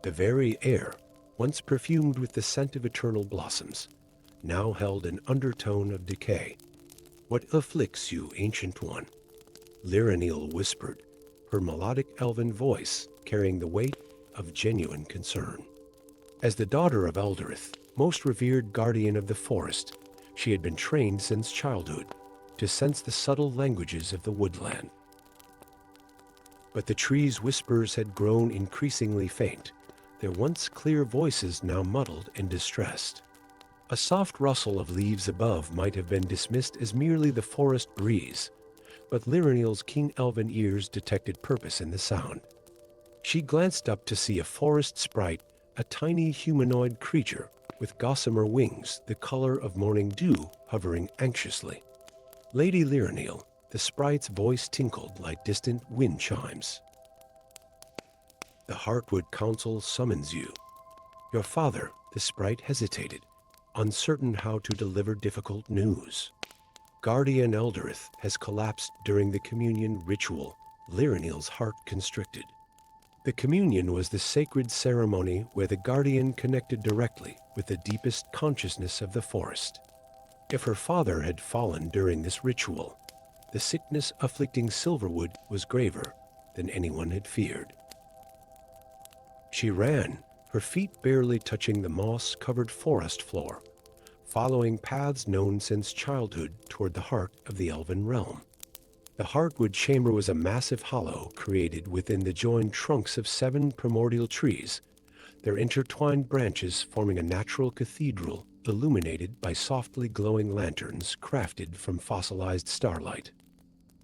The very air, once perfumed with the scent of eternal blossoms, now held an undertone of decay. "What afflicts you, Ancient One?" Lirinil whispered, her melodic elven voice carrying the weight of genuine concern. As the daughter of Elderith, most revered guardian of the forest, she had been trained since childhood to sense the subtle languages of the woodland. But the tree's whispers had grown increasingly faint, their once clear voices now muddled and distressed. A soft rustle of leaves above might have been dismissed as merely the forest breeze, but Lirinil's keen elven ears detected purpose in the sound. She glanced up to see a forest sprite, a tiny humanoid creature with gossamer wings the color of morning dew, hovering anxiously. "Lady Lirinil," the sprite's voice tinkled like distant wind chimes. "The Heartwood Council summons you." "Your father," the sprite hesitated, uncertain how to deliver difficult news. "Guardian Elderith has collapsed during the communion ritual." Lirinil's heart constricted. The communion was the sacred ceremony where the guardian connected directly with the deepest consciousness of the forest. If her father had fallen during this ritual, the sickness afflicting Silverwood was graver than anyone had feared. She ran, her feet barely touching the moss-covered forest floor, following paths known since childhood toward the heart of the elven realm. The Heartwood Chamber was a massive hollow created within the joined trunks of 7 primordial trees, their intertwined branches forming a natural cathedral illuminated by softly glowing lanterns crafted from fossilized starlight.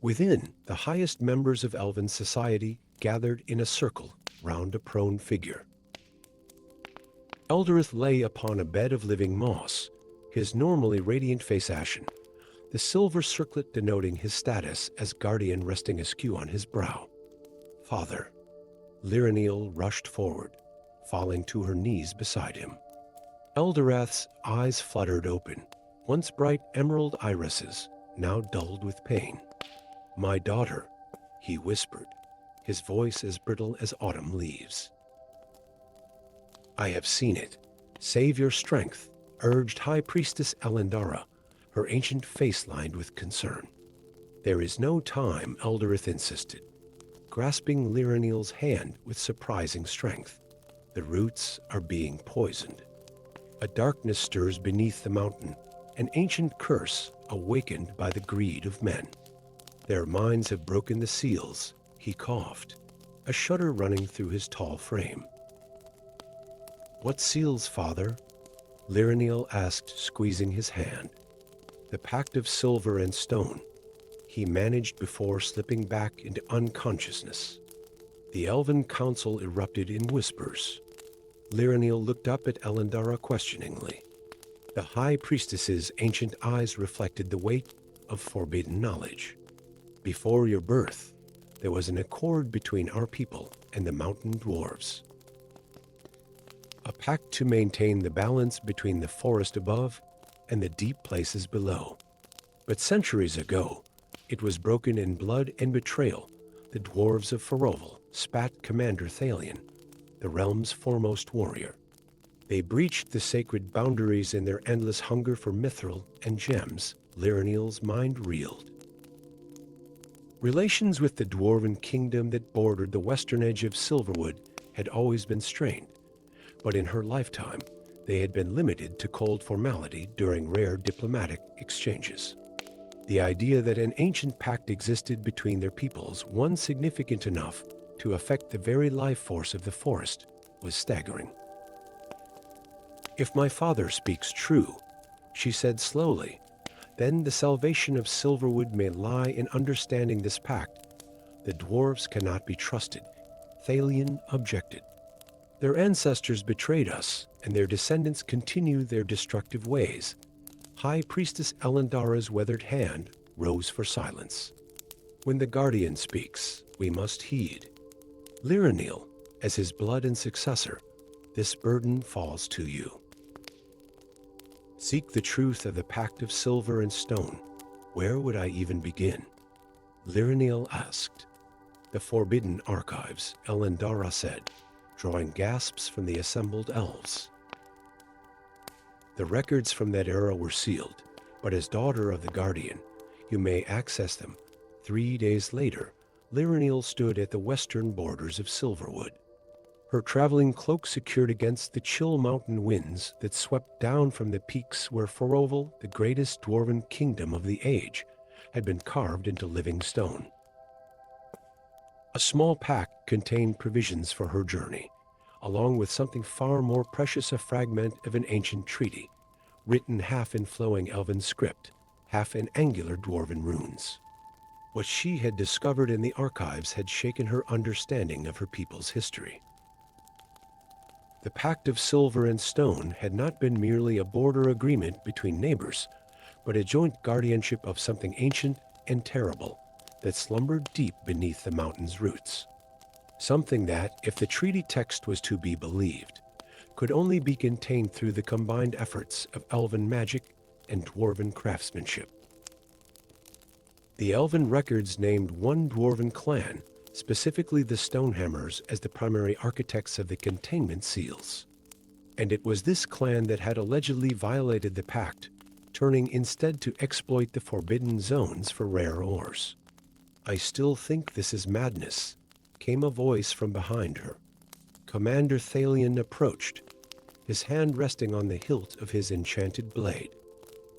Within, the highest members of elven society gathered in a circle round a prone figure. Elderith lay upon a bed of living moss, his normally radiant face ashen, the silver circlet denoting his status as guardian resting askew on his brow. "Father." Lyraniel rushed forward, falling to her knees beside him. Eldorath's eyes fluttered open, once bright emerald irises, now dulled with pain. "My daughter," he whispered, his voice as brittle as autumn leaves. "I have seen it. Save your strength," urged High Priestess Elendara, her ancient face lined with concern. "There is no time," Elderith insisted, grasping Lyraniel's hand with surprising strength. "The roots are being poisoned. A darkness stirs beneath the mountain, an ancient curse awakened by the greed of men. Their minds have broken the seals," he coughed, a shudder running through his tall frame. "What seals, Father?" Lyraniel asked, squeezing his hand. "The pact of silver and stone," he managed before slipping back into unconsciousness. The elven council erupted in whispers. Lyraniel looked up at Elendara questioningly. The High Priestess's ancient eyes reflected the weight of forbidden knowledge. "Before your birth, there was an accord between our people and the mountain dwarves. A pact to maintain the balance between the forest above and the deep places below. But centuries ago, it was broken in blood and betrayal. The dwarves of Faroval spat Commander Thalion, the realm's foremost warrior. They breached the sacred boundaries in their endless hunger for mithril and gems." Lyraniel's mind reeled. Relations with the dwarven kingdom that bordered the western edge of Silverwood had always been strained, but in her lifetime, they had been limited to cold formality during rare diplomatic exchanges. The idea that an ancient pact existed between their peoples, one significant enough to affect the very life force of the forest, was staggering. "If my father speaks true," she said slowly, "then the salvation of Silverwood may lie in understanding this pact. The dwarves cannot be trusted." Thalion objected. "Their ancestors betrayed us, and their descendants continue their destructive ways." High Priestess Elendara's weathered hand rose for silence. "When the Guardian speaks, we must heed. Lyraniel, as his blood and successor, this burden falls to you. Seek the truth of the pact of silver and stone. Where would I even begin?" Lyraniel asked. "The Forbidden Archives," Elendara said, drawing gasps from the assembled elves. "The records from that era were sealed, but as daughter of the Guardian, you may access them." 3 days later, Lyraniel stood at the western borders of Silverwood. Her traveling cloak secured against the chill mountain winds that swept down from the peaks where Faroval, the greatest dwarven kingdom of the age, had been carved into living stone. A small pack contained provisions for her journey, along with something far more precious, a fragment of an ancient treaty, written half in flowing elven script, half in angular dwarven runes. What she had discovered in the archives had shaken her understanding of her people's history. The Pact of Silver and Stone had not been merely a border agreement between neighbors, but a joint guardianship of something ancient and terrible that slumbered deep beneath the mountain's roots. Something that, if the treaty text was to be believed, could only be contained through the combined efforts of elven magic and dwarven craftsmanship. The elven records named one dwarven clan, specifically the Stonehammers, as the primary architects of the containment seals. And it was this clan that had allegedly violated the pact, turning instead to exploit the forbidden zones for rare ores. "I still think this is madness," came a voice from behind her. Commander Thalion approached, his hand resting on the hilt of his enchanted blade.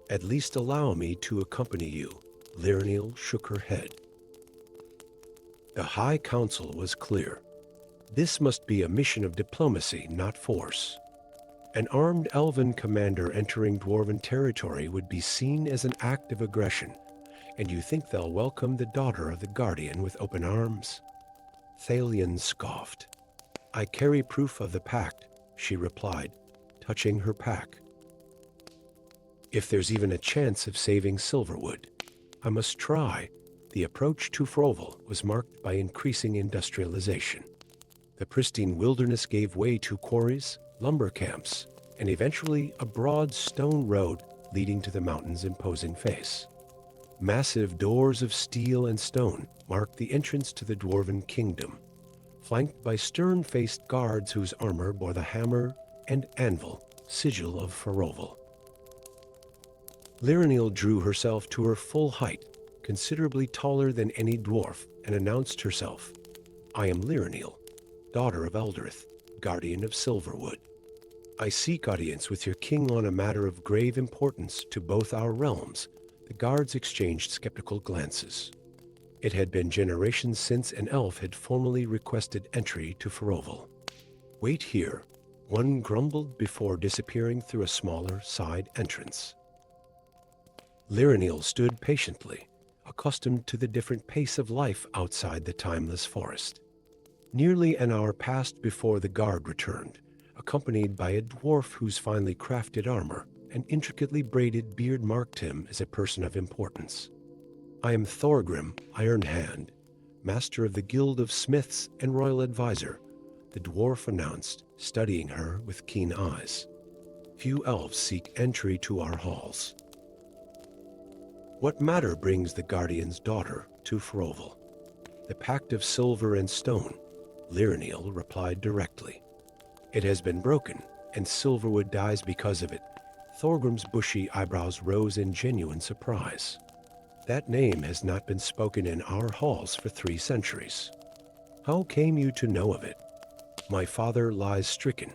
"At least allow me to accompany you." Lyraniel shook her head. The High Council was clear. This must be a mission of diplomacy, not force. An armed elven commander entering dwarven territory would be seen as an act of aggression, and you think they'll welcome the daughter of the guardian with open arms? Thalion scoffed. I carry proof of the pact, she replied, touching her pack. If there's even a chance of saving Silverwood, I must try. The approach to Frovel was marked by increasing industrialization. The pristine wilderness gave way to quarries, lumber camps, and eventually a broad stone road leading to the mountain's imposing face. Massive doors of steel and stone marked the entrance to the dwarven kingdom, flanked by stern-faced guards whose armor bore the hammer and anvil sigil of Frovel. Lyranil drew herself to her full height, considerably taller than any dwarf, and announced herself. I am Lyranil, daughter of Elderith, guardian of Silverwood. I seek audience with your king on a matter of grave importance to both our realms. The guards exchanged skeptical glances. It had been generations since an elf had formally requested entry to Frovel. Wait here, one grumbled before disappearing through a smaller side entrance. Lyranil stood patiently, accustomed to the different pace of life outside the timeless forest. Nearly an hour passed before the guard returned, accompanied by a dwarf whose finely crafted armor and intricately braided beard marked him as a person of importance. I am Thorgrim, Iron Hand, master of the Guild of Smiths and royal advisor, the dwarf announced, studying her with keen eyes. Few elves seek entry to our halls. What matter brings the guardian's daughter to Frovel? The pact of silver and stone, Lyranil replied directly. It has been broken, and Silverwood dies because of it. Thorgrim's bushy eyebrows rose in genuine surprise. That name has not been spoken in our halls for 3 centuries. How came you to know of it? My father lies stricken,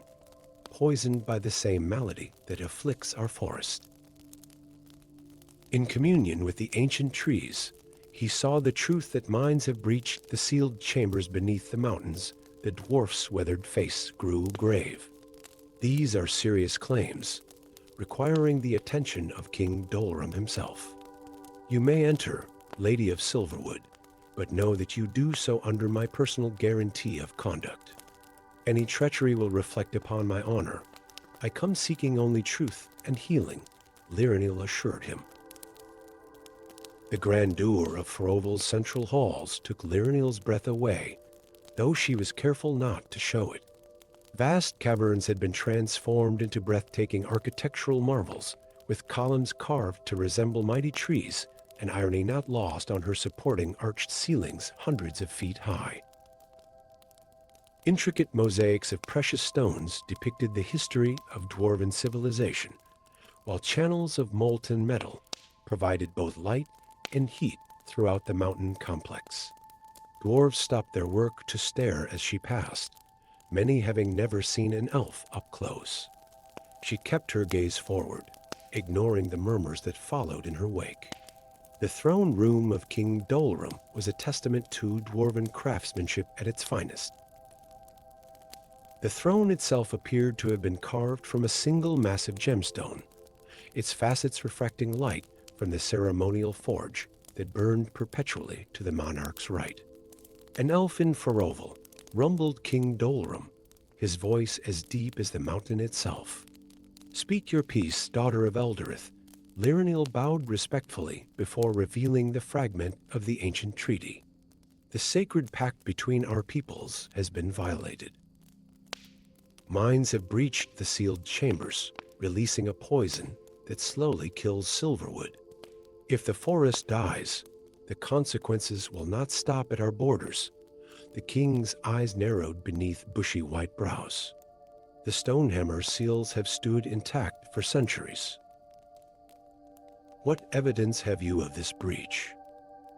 poisoned by the same malady that afflicts our forest. In communion with the ancient trees, he saw the truth that minds have breached the sealed chambers beneath the mountains. The dwarf's weathered face grew grave. These are serious claims, requiring the attention of King Dolram himself. You may enter, Lady of Silverwood, but know that you do so under my personal guarantee of conduct. Any treachery will reflect upon my honor. I come seeking only truth and healing, Lyranil assured him. The grandeur of Frovel's central halls took Lyranil's breath away, though she was careful not to show it. Vast caverns had been transformed into breathtaking architectural marvels, with columns carved to resemble mighty trees, an irony not lost on her supporting arched ceilings hundreds of feet high. Intricate mosaics of precious stones depicted the history of dwarven civilization, while channels of molten metal provided both light and heat throughout the mountain complex. Dwarves stopped their work to stare as she passed, many having never seen an elf up close. She kept her gaze forward, ignoring the murmurs that followed in her wake. The throne room of King Dolram was a testament to dwarven craftsmanship at its finest. The throne itself appeared to have been carved from a single massive gemstone, its facets reflecting light from the ceremonial forge that burned perpetually to the monarch's right. An elf in Frovel rumbled King Dolram, his voice as deep as the mountain itself. Speak your peace, daughter of Elderith. Lyranil bowed respectfully before revealing the fragment of the ancient treaty. The sacred pact between our peoples has been violated. Minds have breached the sealed chambers, releasing a poison that slowly kills Silverwood. If the forest dies, the consequences will not stop at our borders. The king's eyes narrowed beneath bushy white brows. The Stonehammer seals have stood intact for centuries. What evidence have you of this breach?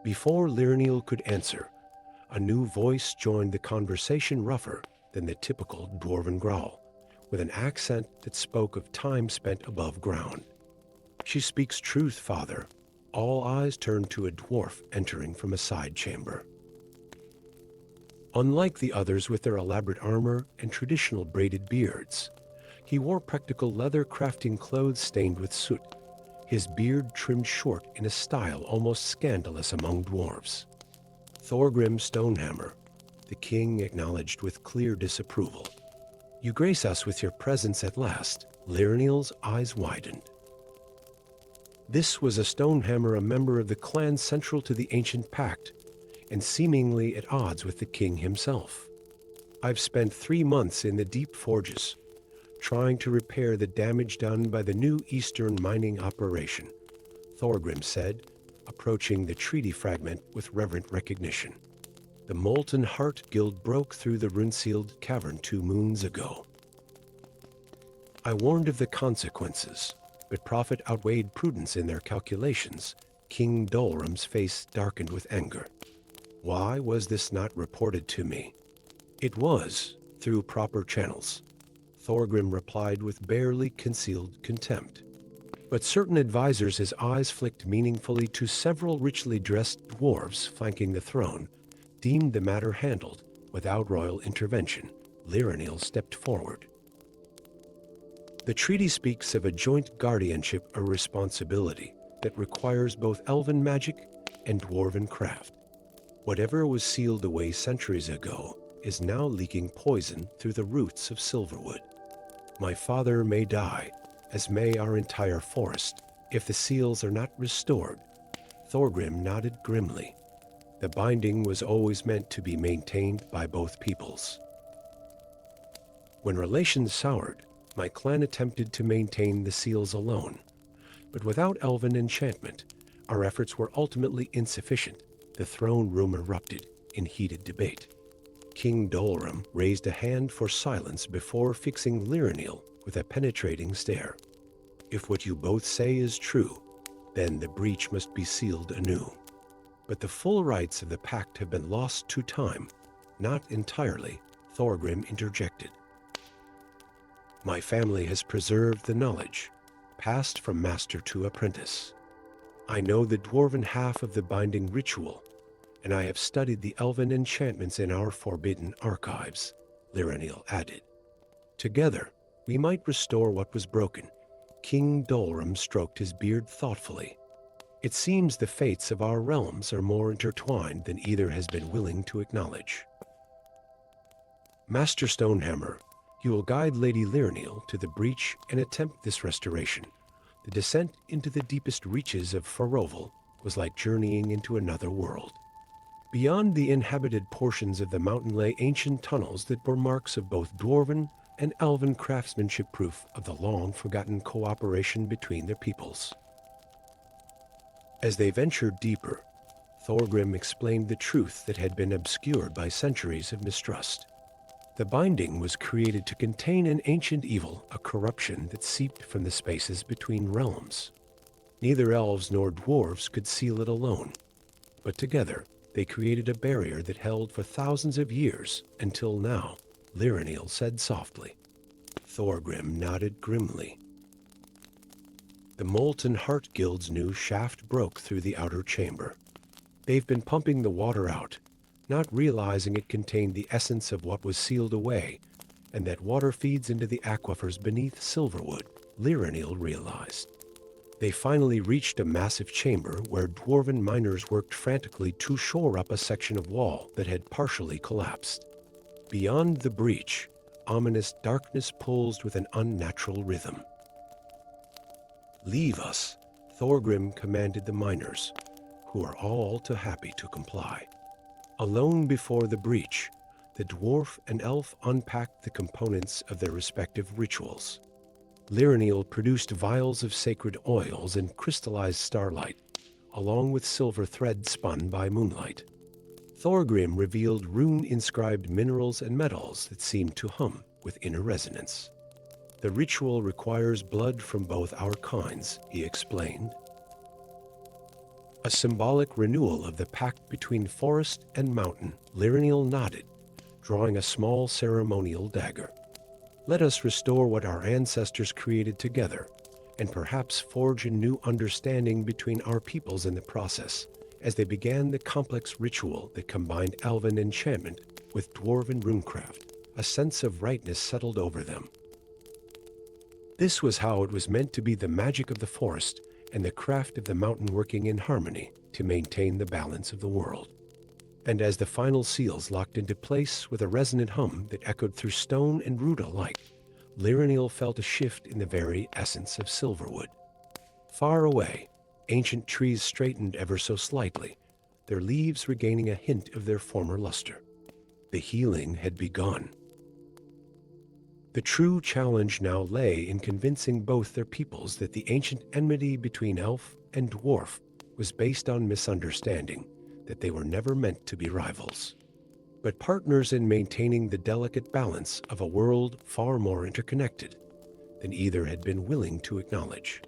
Before Lyranil could answer, a new voice joined the conversation, rougher than the typical dwarven growl, with an accent that spoke of time spent above ground. She speaks truth, father. All eyes turned to a dwarf entering from a side chamber. Unlike the others with their elaborate armor and traditional braided beards, He wore practical leather crafting clothes stained with soot, his beard trimmed short in a style almost scandalous among dwarves. Thorgrim Stonehammer, the king acknowledged with clear disapproval. You grace us with your presence at last. Lyrniel's eyes widened. This was a Stonehammer, a member of the clan central to the ancient pact, and seemingly at odds with the king himself. I've spent 3 months in the deep forges, trying to repair the damage done by the new eastern mining operation, Thorgrim said, approaching the treaty fragment with reverent recognition. The Molten Heart Guild broke through the rune-sealed cavern 2 moons ago. I warned of the consequences, but profit outweighed prudence in their calculations. King Dolram's face darkened with anger. Why was this not reported to me? It was, through proper channels, Thorgrim replied with barely concealed contempt. But certain advisors, his eyes flicked meaningfully to several richly dressed dwarves flanking the throne, deemed the matter handled without royal intervention. Lyrniel stepped forward. The treaty speaks of a joint guardianship, a responsibility that requires both elven magic and dwarven craft. Whatever was sealed away centuries ago is now leaking poison through the roots of Silverwood. My father may die, as may our entire forest, if the seals are not restored. Thorgrim nodded grimly. The binding was always meant to be maintained by both peoples. When relations soured, my clan attempted to maintain the seals alone, but without elven enchantment, our efforts were ultimately insufficient. The throne room erupted in heated debate. King Dolram raised a hand for silence before fixing Lyrniel with a penetrating stare. If what you both say is true, then the breach must be sealed anew. But the full rights of the pact have been lost to time. Not entirely, Thorgrim interjected. My family has preserved the knowledge, passed from master to apprentice. I know the dwarven half of the binding ritual, and I have studied the elven enchantments in our forbidden archives, Lyrniel added. Together, we might restore what was broken. King Dolram stroked his beard thoughtfully. It seems the fates of our realms are more intertwined than either has been willing to acknowledge. Master Stonehammer, you will guide Lady Lyrniel to the breach and attempt this restoration. The descent into the deepest reaches of Faroval was like journeying into another world. Beyond the inhabited portions of the mountain lay ancient tunnels that bore marks of both dwarven and elven craftsmanship, proof of the long-forgotten cooperation between their peoples. As they ventured deeper, Thorgrim explained the truth that had been obscured by centuries of mistrust. The binding was created to contain an ancient evil, a corruption that seeped from the spaces between realms. Neither elves nor dwarves could seal it alone, but together they created a barrier that held for thousands of years, until now, Lyrniel said softly. Thorgrim nodded grimly. The Molten Heart Guild's new shaft broke through the outer chamber. They've been pumping the water out, not realizing it contained the essence of what was sealed away, and that water feeds into the aquifers beneath Silverwood, Lyrniel realized. They finally reached a massive chamber where dwarven miners worked frantically to shore up a section of wall that had partially collapsed. Beyond the breach, ominous darkness pulsed with an unnatural rhythm. Leave us, Thorgrim commanded the miners, who are all too happy to comply. Alone before the breach, the dwarf and elf unpacked the components of their respective rituals. Lyrniel produced vials of sacred oils and crystallized starlight, along with silver thread spun by moonlight. Thorgrim revealed rune-inscribed minerals and metals that seemed to hum with inner resonance. The ritual requires blood from both our kinds, he explained. A symbolic renewal of the pact between forest and mountain. Lyrniel nodded, drawing a small ceremonial dagger. Let us restore what our ancestors created together, and perhaps forge a new understanding between our peoples in the process. As they began the complex ritual that combined elven enchantment with dwarven runecraft, a sense of rightness settled over them. This was how it was meant to be: the magic of the forest and the craft of the mountain working in harmony to maintain the balance of the world. And as the final seals locked into place with a resonant hum that echoed through stone and root alike, Lirinil felt a shift in the very essence of Silverwood. Far away, ancient trees straightened ever so slightly, their leaves regaining a hint of their former luster. The healing had begun. The true challenge now lay in convincing both their peoples that the ancient enmity between elf and dwarf was based on misunderstanding, that they were never meant to be rivals, but partners in maintaining the delicate balance of a world far more interconnected than either had been willing to acknowledge.